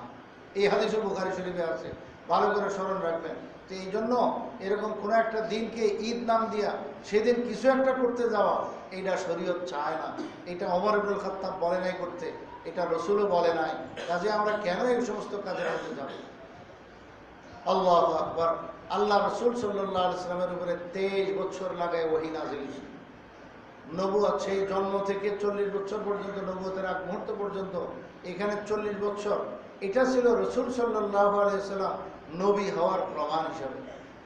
এই হাদিসও বুখারী শরীফে আছে, ভালো করে স্মরণ রাখবেন। তো এই জন্য এরকম কোনো একটা দিনকে ঈদ নাম দিয়া সেদিন কিছু একটা করতে যাওয়া, এইটা শরীয়ত চায় না। এটা ওমর ইবনে খাত্তাব বলে নাই করতে, এটা রসুলও বলে নাই। কাজে আমরা কেন এই সমস্ত কাজের মধ্যে যাব? আল্লাহু আকবার। আল্লাহ রসুল সাল্লাল্লাহু আলাইহি ওয়াসাল্লামের উপরে 23 বছর লাগায় ওহী নাযিল হয়েছে। নবুয়ত সেই জন্ম থেকে 40 বছর পর্যন্ত, নবুয়তের আগ মুহূর্ত পর্যন্ত, এখানে 40 বছর। এটা ছিল রসুল সাল্লাল্লাহু আলাইহি ওয়াসাল্লাম নবী হওয়ার প্রমাণ হিসাবে,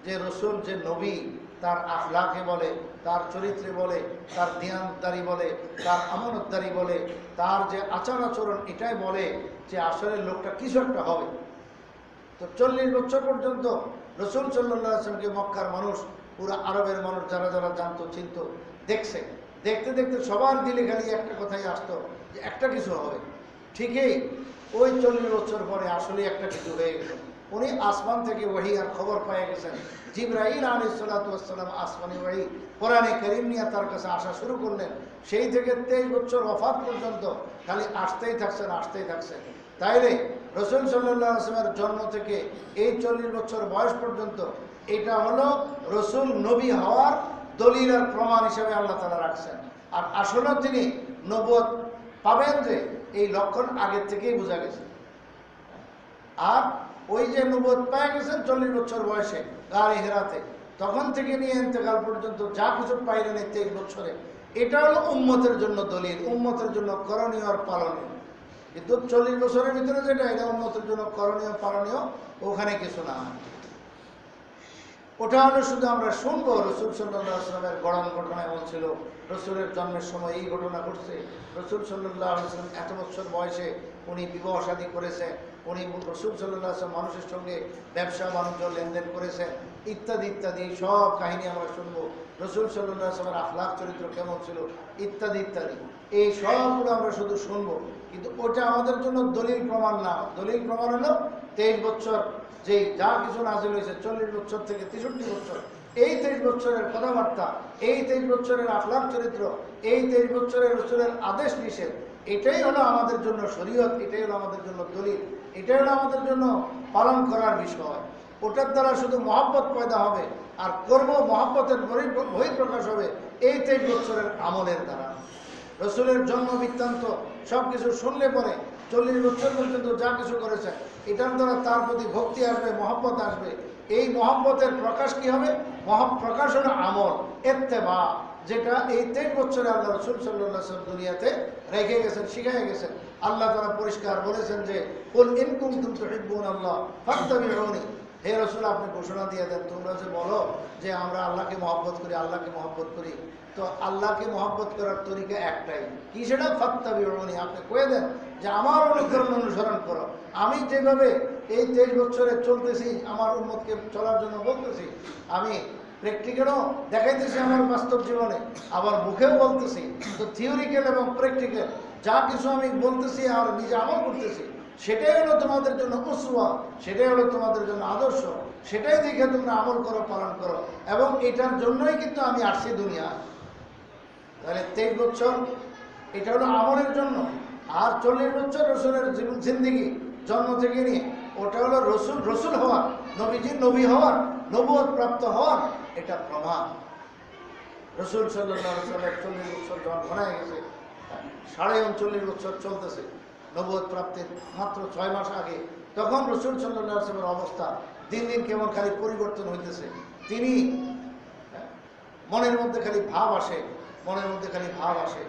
যে রসুল যে নবী, তার আখলাকে বলে, তার চরিত্রে বলে, তার দিয়ানতদারি বলে, তার আমানতদারি বলে, তার যে আচার আচরণ, এটাই বলে যে আসলে লোকটা কিছু একটা হবে। তো 40 বছর পর্যন্ত রসুল সাল্লাল্লাহু আলাইহি ওয়াসাল্লামকে মক্কার মানুষ, পুরো আরবের মানুষ যারা যারা জানতো, চিনতো, দেখছে, দেখতে দেখতে সবার দিলে খালি একটা কথাই আসতো যে একটা কিছু হবে। ঠিকই ওই 40 বছর পরে আসলে একটা কিছু হয়ে গেল। উনি আসমান থেকে ওহী আর খবর পেয়ে গেছেন। জিবরাইল আলাইহিস সালাতু ওয়াস সালাম আসমানি ওহী কোরআনে কারীম নিয়ে তার কাছে আসা শুরু করলেন। সেই থেকে 23 বছর ওফাত পর্যন্ত খালি আসতেই থাকছেন, আসতেই থাকছেন। তাইলে রসুল সাল্লাল্লাহু আলাইহি ওয়াসাল্লামের জন্ম থেকে এই 40 বছর বয়স পর্যন্ত, এটা হলো রসুল নবী হওয়ার দলিল আর প্রমাণ হিসেবে আল্লাহ তাআলা রাখছেন। আর আসলে তিনি নবুয়ত পাবেন যে এই লক্ষণ আগের থেকেই বোঝা গেছে। আর ওই যে নবুয়ত পেয়ে গেছেন 40 বছর বয়সে গারে হেরাতে, তখন থেকে নিয়ে ইন্তেকাল পর্যন্ত যা কিছু পাইলেন এই 23 বছরে, এটা হলো উম্মতের জন্য দলিল, উম্মতের জন্য করণীয় আর পালনীয়। কিন্তু 40 বছরের ভিতরে যেটা এটা উম্মতের জন্য করণীয় পালনীয় ওখানে কিছু না। ওটা হলো শুধু আমরা শুনবো রসুল সাল্লাল্লাহু আলাইহি ওয়াসাল্লামের গড়ন ঘটনা এমন ছিল, রসুলের জন্মের সময় এই ঘটনা ঘটছে, রসুল সাল্লাল্লাহু আলাইহি ওয়াসাল্লাম এত বছর বয়সে উনি বিবাহ শাদী করেছেন, উনি রসুল সাল্লাল্লাহু আলাইহি ওয়াসাল্লাম মানুষের সঙ্গে ব্যবসা বাণিজ্য লেনদেন করেছেন, ইত্যাদি ইত্যাদি সব কাহিনী আমরা শুনবো। রসুল সাল্লাল্লাহু আলাইহি ওয়াসাল্লামের আখলাক চরিত্র কেমন ছিল ইত্যাদি ইত্যাদি, এই সবগুলো আমরা শুধু শুনবো। কিন্তু ওটা আমাদের জন্য দলিল প্রমাণ না। দলিল প্রমাণ হলো 23 বছর যে যা কিছু নাজিল হয়েছে, 40 বছর থেকে 63 বছর, এই 23 বছরের কথাবার্তা, এই 23 বছরের আখলাক চরিত্র, এই 23 বছরের রসুলের আদেশ নিষেধ, এটাই হলো আমাদের জন্য শরীয়ত, এটাই হলো আমাদের জন্য দলিল, এটাই হলো আমাদের জন্য পালন করার বিষয়। ওটার দ্বারা শুধু মহব্বত পয়দা হবে, আর কর্ম মহব্বতের বহিঃপ্রকাশ হবে এই 23 বছরের আমলের দ্বারা। রসুলের জন্ম বৃত্তান্ত সব কিছু শুনলে পরে 40 বছর পর্যন্ত যা কিছু করেছে এটার দ্বারা তার প্রতি ভক্তি আসবে, মহব্বত আসবে। এই মহব্বতের প্রকাশ কি হবে? প্রকাশ হলো আমল, ইত্তেবা, যেটা এই 23 বছরে আল্লাহ রসুল সাল্লাল্লাহু আলাইহি ওয়াসাল্লাম দুনিয়াতে রেখে গেছেন, শিখাই গেছেন। আল্লাহ তাআলা পরিষ্কার বলেছেন যে কুল ইন কুনতুম তুহিব্বুনাল্লাহ ফাত্তাবিউনি, হে রসুল আপনি ঘোষণা দিয়ে দেন, তোমরা যে বলো যে আমরা আল্লাহকে মহব্বত করি, আল্লাহকে মহব্বত করি, তো আল্লাহকে মহব্বত করার তরিকা একটাই, কি সেটা? ফাত্তাবিউনি, আপনি কয়ে দেন যে আমার অনুকরণ অনুসরণ করো। আমি যেভাবে এই 23 বছরে চলতেছি, আমার উম্মতকে চলার জন্য বলতেছি, আমি প্র্যাকটিক্যালও দেখাইতেছি আমার বাস্তব জীবনে, আবার মুখেও বলতেছি। তো থিওরিক্যাল এবং প্র্যাকটিক্যাল যা কিছু আমি বলতেছি আর নিজে আমল করতেছি, সেটাই হলো তোমাদের জন্য উসওয়া, সেটাই হলো তোমাদের জন্য আদর্শ, সেটাই দেখে তোমরা আমল করো, পালন করো। এবং এটার জন্যই কিন্তু আমি আসছি দুনিয়া। তাহলে 23 বছর এটা হলো আমলের জন্য, আর 40 বছর রসুলের জিন্দিগি জন্ম থেকে নিয়ে ওটা হলো রসুল হওয়ার, নবীজির নবী হওয়ার, নবুয়ত প্রাপ্ত হওয়ার এটা প্রমাণ। রসুল সাল্লাল্লাহু আলাইহি ওয়াসাল্লাম 40 বছর যখন ঘনায় গেছে, 39.5 বছর চলতেছে নবুয়ত প্রাপ্তির মাত্র 6 মাস আগে, তখন রসুল সাল্লাল্লাহু আলাইহি ওয়াসাল্লামের অবস্থা দিন দিন কেমন খালি পরিবর্তন হইতেছে। তিনি মনের মধ্যে খালি ভাব আসে, মনের মধ্যে খালি ভাব আসে,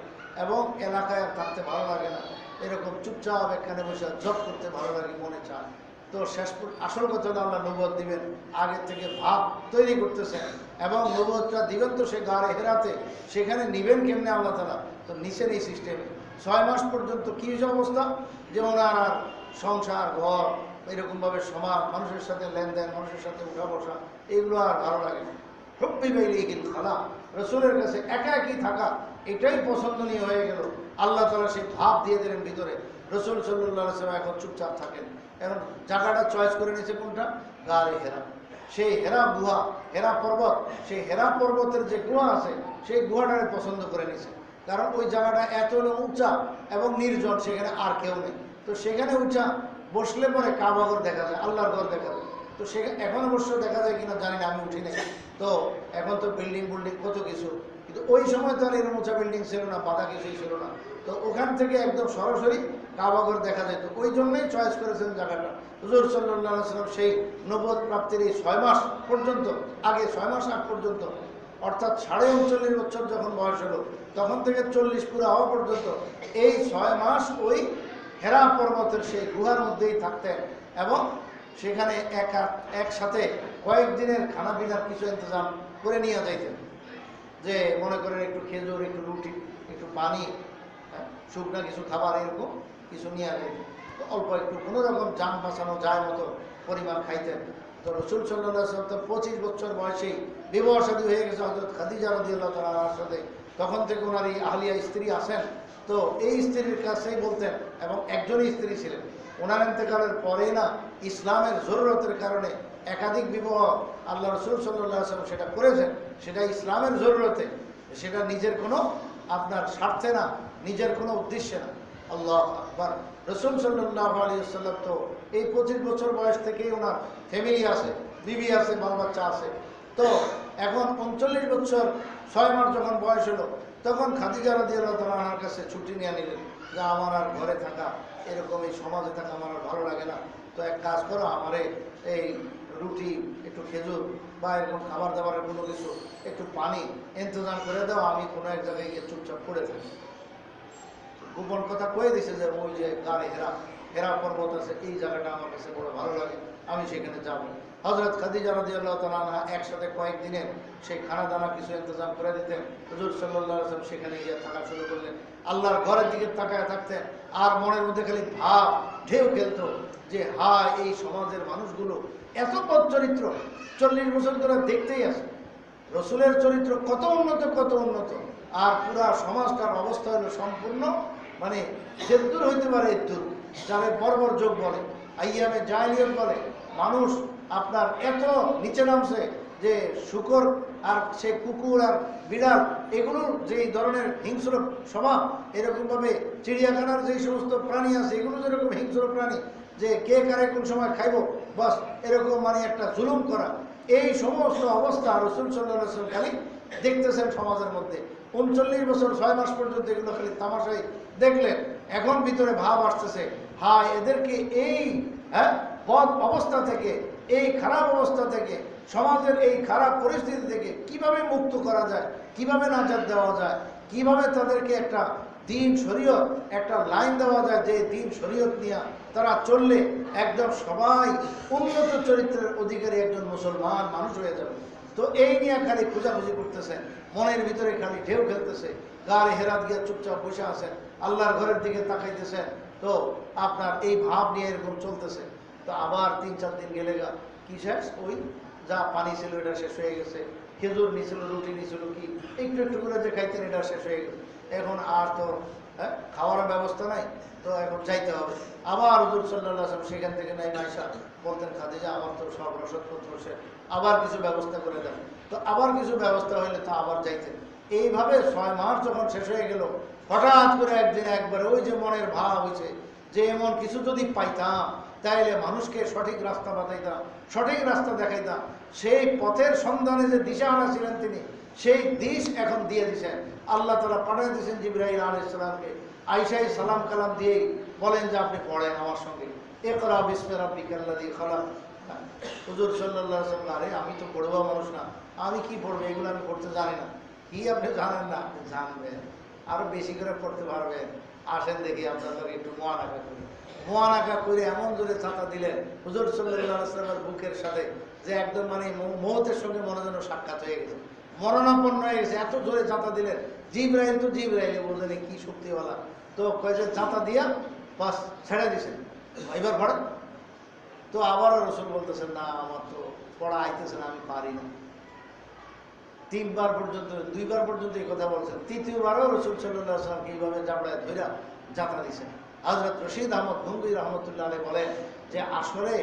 এবং এলাকায় আর থাকতে ভালো লাগে না, এরকম চুপচাপ এখানে বসে জব করতে ভালো লাগে, মনে চায়। তো আসল কথা হলো আল্লাহ নবুয়ত দিবেন, আগের থেকে ভাব তৈরি করতেছেন, এবং নবুয়তটা দিবেন তো সে গাড়ে হেরাতে, সেখানে নিবেন কেমনে আল্লাহ তাআলা? তো নিচের এই সিস্টেমে 6 মাস পর্যন্ত কী হয়েছে অবস্থা, যে ওনার আর সংসার ঘর এরকমভাবে সমাজ, মানুষের সাথে লেনদেন, মানুষের সাথে উঠা বসা, এগুলো আর ভালো লাগে না। হুব্বি বাইলিহিল খালা, রসুলের কাছে একা একই থাকা এটাই পছন্দনীয় হয়ে গেল। আল্লাহ তাআলা সেই ভাব দিয়ে দিলেন ভিতরে। রসুল সাল্লাল্লাহু আলাইহি ওয়াসাল্লাম এখন চুপচাপ থাকেন। এখন জায়গাটা চয়েস করে নিয়েছে কোনটা? গারে হেরা, সেই হেরা গুহা, হেরা পর্বত, সেই হেরা পর্বতের যে গুহা আছে সেই গুহাটাকে পছন্দ করে নিয়েছে। কারণ ওই জায়গাটা এত উঁচা এবং নির্জন, সেখানে আর কেউ নেই। তো সেখানে উঁচা বসলে পরে কাবা ঘর দেখা যায়, আল্লাহর ঘর দেখা যায়। তো সেখানে এখন অবশ্য দেখা যায় কিনা জানি না, আমি উঠি নাই। তো এখন তো বিল্ডিং কত কিছু, কিন্তু ওই সময় তো আর এরকম উঁচা বিল্ডিং ছিল না, বাধা কিছুই ছিল না। তো ওখান থেকে একদম সরাসরি কাবা ঘর দেখা যেত, ওই জন্যই চয়েস করেছেন জায়গাটা। হুজুর সাল্লাল্লাহু আলাইহি ওয়াসাল্লাম সেই নবুয়ত প্রাপ্তির এই 6 মাস পর্যন্ত, আগে 6 মাস আগ পর্যন্ত, অর্থাৎ 39.5 বছর যখন বয়স হলো, তখন থেকে 40 পুরো হওয়া পর্যন্ত এই 6 মাস ওই হেরা পর্বতের সেই গুহার মধ্যেই থাকতেন, এবং সেখানে একসাথে কয়েকদিনের খানা পিনার কিছু ইন্তজাম করে নিয়ে যাইতেন। যে মনে করেন একটু খেজুর, একটু রুটি, একটু পানি, শুকনা কিছু খাবার, এরকম কিছু নিয়ে যেতেন। তো অল্প একটু কোনো রকম যান বাঁচানো যায় মতো পরিমাণ খাইতেন। তো রসুল সাল্লাল্লাহু আলাইহি ওয়াসাল্লাম 25 বছর বয়সেই বিবাহ শাদী হয়ে গেছে হযরত খাদিজা রাদিয়াল্লাহু তাআলার সাথে। তখন থেকে ওনার এই আহলিয়া স্ত্রী আছেন। তো এই স্ত্রীর কাছেই বলতেন, এবং একজনই স্ত্রী ছিলেন। ওনার ইন্তেকালের পরেই না ইসলামের জরুরতের কারণে একাধিক বিবাহ আল্লাহ রসুল সাল্লাল্লাহু আলাইহি ওয়াসাল্লাম সেটা করেছেন, সেটা ইসলামের জরুরতে, সেটা নিজের কোনো আপনার স্বার্থে না, নিজের কোনো উদ্দেশ্যে না। আল্লাহু আকবার। রসুল সাল্লাল্লাহু আলাইহি ওয়াসাল্লাম তো এই 25 বছর বয়স থেকেই ওনার ফ্যামিলি আছে, বিবি আছে, বাল বাচ্চা আছে। তো এখন 39 বছর 6 মাস যখন বয়স হলো, তখন খাদিজা রাদিয়াল্লাহু তাআলা আনহার কাছে ছুটি নিয়ে নিলেন যে আমার আর ঘরে থাকা, এরকম এই সমাজে থাকা আমার আর ভালো লাগে না। তো এক কাজ করো, আমারে এই রুটি, একটু খেজুর বা এরকম খাবার দাবারের কোনো কিছু, একটু পানি ইন্তজাম করে দাও, আমি কোনো এক জায়গায় গিয়ে চুপচাপ পড়ে থাকি। গোপন কথা কয়ে দিছে যে ওই যে গাড়ি হেরা পর্বত আছে, এই জায়গাটা আমার কাছে বড় ভালো লাগে, আমি সেখানে যাব। হযরত খাদিজা রাদিয়াল্লাহু তাআলা আনহা একসাথে কয়েকদিনের সেই খানা দানা কিছু ইন্তজাম করে দিতেন। হুজুর সাল্লাল্লাহু আলাইহি ওয়াসাল্লাম সেখানে গিয়ে থাকা শুরু করলেন। আল্লাহর ঘরের দিকে তাকায় থাকতেন আর মনের মধ্যে খালি ভাব ঢেউ খেলত যে হায় এই সমাজের মানুষগুলো এত পথ চরিত্র, 40 বছর ধরে দেখতেই আছে রসুলের চরিত্র কত উন্নত কত উন্নত, আর পুরা সমাজটার অবস্থা হলো সম্পূর্ণ মানে যেদূর হইতে পারে এদূর, যারে বর্বর যুগ বলে, আইয়ামে জাহেলিয়ত বলে। মানুষ আপনার এত নিচে নামছে যে শুকর আর সে কুকুর আর বিড়াল এগুলোর যেই ধরনের হিংস্র স্বভাব, এরকমভাবে চিড়িয়াখানার যে সমস্ত প্রাণী আছে এগুলো যেরকম হিংস্র প্রাণী যে কে কারে কোন সময় খাইব বাস এরকম মানে একটা জুলুম করা, এই সমস্ত অবস্থা রাসূল সাল্লাল্লাহু আলাইহি ওয়াসাল্লাম খালি দেখতেছেন সমাজের মধ্যে। 39 বছর 6 মাস পর্যন্ত এগুলো খালি তামাশাই দেখলেন। এখন ভিতরে ভাব আসতেছে হায় এদেরকে এই বদ অবস্থা থেকে, এই খারাপ অবস্থা থেকে, সমাজের এই খারাপ পরিস্থিতি থেকে কিভাবে মুক্ত করা যায়, কিভাবে নাজাত দেওয়া যায়, কিভাবে তাদেরকে একটা দিন শরীয়ত একটা লাইন দেওয়া যায় যে দিন শরীয়ত নিয়ে তারা চললে একদম সবাই উন্নত চরিত্রের অধিকারী একজন মুসলমান মানুষ হয়ে যাবে। তো এই নিয়ে খালি খোঁজাখুঁজি করতেছেন, মনের ভিতরে খালি ঢেউ খেলতেছে। গাড়ি হেরাত গিয়ে চুপচাপ বসে আছেন, আল্লাহর ঘরের দিকে তাকাইতেছেন। তো আপনার এই ভাব নিয়ে এরকম চলতেছে। তো আবার 3-4 দিন গেলে কি শেষ, ওই যা পানি ছিল এটা শেষ হয়ে গেছে, খেজুর নিছিল, রুটি নিছিল, কি একটু একটু করে যে খাইতেন এটা শেষ হয়ে গেছে। এখন আর তো খাওয়ার ব্যবস্থা নাই, তো এখন যাইতে হবে। আবার হুজুর সাল্লাল্লাহু আলাইহি ওয়াসাল্লাম সেখান থেকে নাই আয়েশা বলতেন খাদিজা আমার তো সব রসদপত্র শেষ, আবার কিছু ব্যবস্থা করে দেন। তো আবার কিছু ব্যবস্থা হইলে তো আবার যাইতেন। এইভাবে 6 মাস যখন শেষ হয়ে গেল, হঠাৎ করে একদিন একবারে ওই যে মনের ভাব হয়েছে যে এমন কিছু যদি পাইতাম তাইলে মানুষকে সঠিক রাস্তা বাতাইতাম, সঠিক রাস্তা দেখাইতাম। সেই পথের সন্ধানে যে দিশাহারা ছিলেন তিনি, সেই দিশ এখন দিয়ে দিয়েছেন। আল্লাহ তাআলা পাঠিয়ে দিয়েছেন জিবরাইল আলাইহিস সালামকে। আয়েশাই সালাম কালাম দিয়ে বলেন যে আপনি পড়েন আমার সঙ্গে, ইকরা বিসমি রাব্বিকাল্লাযী খালাক। হুজুর সাল্লাল্লাহু আলাইহি ওয়াসাল্লাম আরে আমি তো পড়ুয়া মানুষ না, আমি কি পড়বো, এগুলো আমি পড়তে জানি না। কি আপনি জানেন না? আপনি জানবেন, আরো বেশি করে পড়তে পারবেন। আসেন দেখি আপনাদের একটু মুআনাকা করি। মুআনাকা করে এমন জোরে ছাতা দিলেন হুজুর সাল্লাল্লাহু আলাইহি ওয়াসাল্লামের বুকের সাথে যে একদম মানে মৌতের সঙ্গে মনে যেন সাক্ষাৎ হয়ে গেছে, মরণাপন্ন হয়ে গেছে, এত জোরে ছাতা দিলেন। জিবরাইল তো জিবরাইল বললেন কি শক্তিওয়ালা, তো কয়েছে ছাতা দিয়া বাস ছেড়ে দিছেন, এবার পড়েন। তো আবারও রসুল বলতেছেন না আমার তো পড়া আইতেছে না, আমি পারি না। 3 বার পর্যন্ত 2 বার পর্যন্ত এই কথা বলছেন। 3য়বারও রসুল সাল্লাল্লাহু আলাইহি ওয়াসাল্লাম এইভাবে জাবড়ায় ধইরা যাত্রা দিয়েছেন। হযরত রশিদ আহমদ গঙ্গুই রহমতুল্লাহ আলাইহি বলেন যে আসলে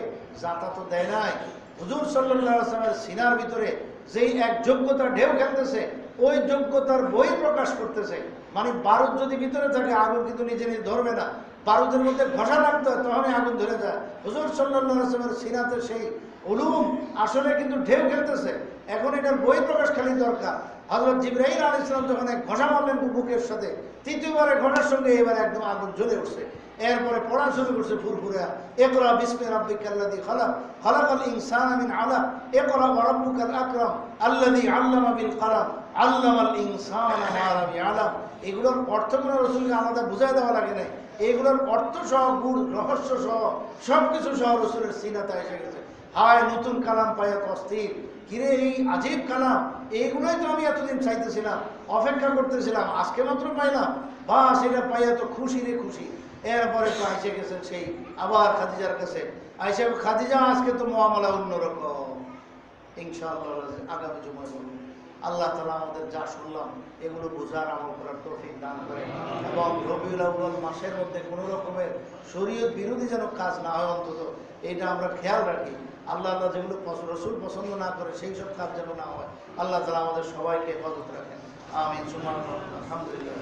যাতা তো দেয় নাই, হুজুর সাল্লাল্লাহু আলাইহি ওয়াসাল্লামের সিনার ভিতরে যেই এক যোগ্যতা ঢেউ খেলতেছে, ওই যোগ্যতার বই প্রকাশ করতেছে। মানে বারুদ যদি ভিতরে থাকে আগুন কিন্তু নিজে নিজে ধরবে না, বারুদের মধ্যে ঘষা লাগতে হয় তখনই আগুন ধরে যায়। হুজুর সাল্লাল্লাহু আলাইহি ওয়াসাল্লামের সিনাতে সেই উলুম আসলে কিন্তু ঢেউ খেলতেছে, এখন এটার বই প্রকাশ খালি দরকার। হযরত জিবরাইল আলাইহিস সালাম যখন এক ঘষা মারলেন বুকের সাথে, 3য়বারে ঘষার সঙ্গে এবার একদম আগুন জ্বলে উঠছে। এরপরে পড়া শুরু করছে ফুরফুরা, ইকরা বিসমি রাব্বিকাল্লাযী খালাক, খালাকাল ইনসানা মিন আলাক, ইকরা ওয়া রাব্বুকাল আকরাম, আল্লাযী আল্লামা বিল কলম, আল্লামাল ইনসানা মা লাম ইয়ালাম। এগুলোর অর্থ কোনো রাসূলকে আলাদা বুঝায় দেওয়া লাগে না, এগুলোর অর্থ সহ গুড় রহস্য সহ সবকিছু সহ রাসূলের সিনাতে এসে গেছে। হায় নতুন কালাম পাইয়া অস্থির, কিরে এই আজীব কালাম, এইগুলোই তো আমি এতদিন চাইতেছিলাম, অপেক্ষা করতেছিলাম, আজকে মাত্র পাইলাম, বা সেটা পাইয়া তো খুশি রে খুশি। এরপরে তো আইসে গেছেন সেই আবার খাদিজার কাছে, আইসে খাদিজা আজকে তো মুআমালা অন্যরকম, ইনশাআল্লাহ আগামী জুমায় বলবো। আল্লাহ তাআলা আমাদের যা শুনলাম এগুলো বোঝার আমল করার তৌফিক দান করেন, এবং রবিউল আউয়াল মাসের মধ্যে কোনো রকমের শরীয়ত বিরোধী যেন কাজ না হয়, অন্তত এটা আমরা খেয়াল রাখি। আল্লাহ আল্লাহ যেগুলো রসুল পছন্দ না করে সেই সব কাজ যেন না হয়। আল্লাহ তাআলা আমাদের সবাইকে হেফাজত রাখেন, আমিন। সুবহানাল্লাহ, আলহামদুলিল্লাহ।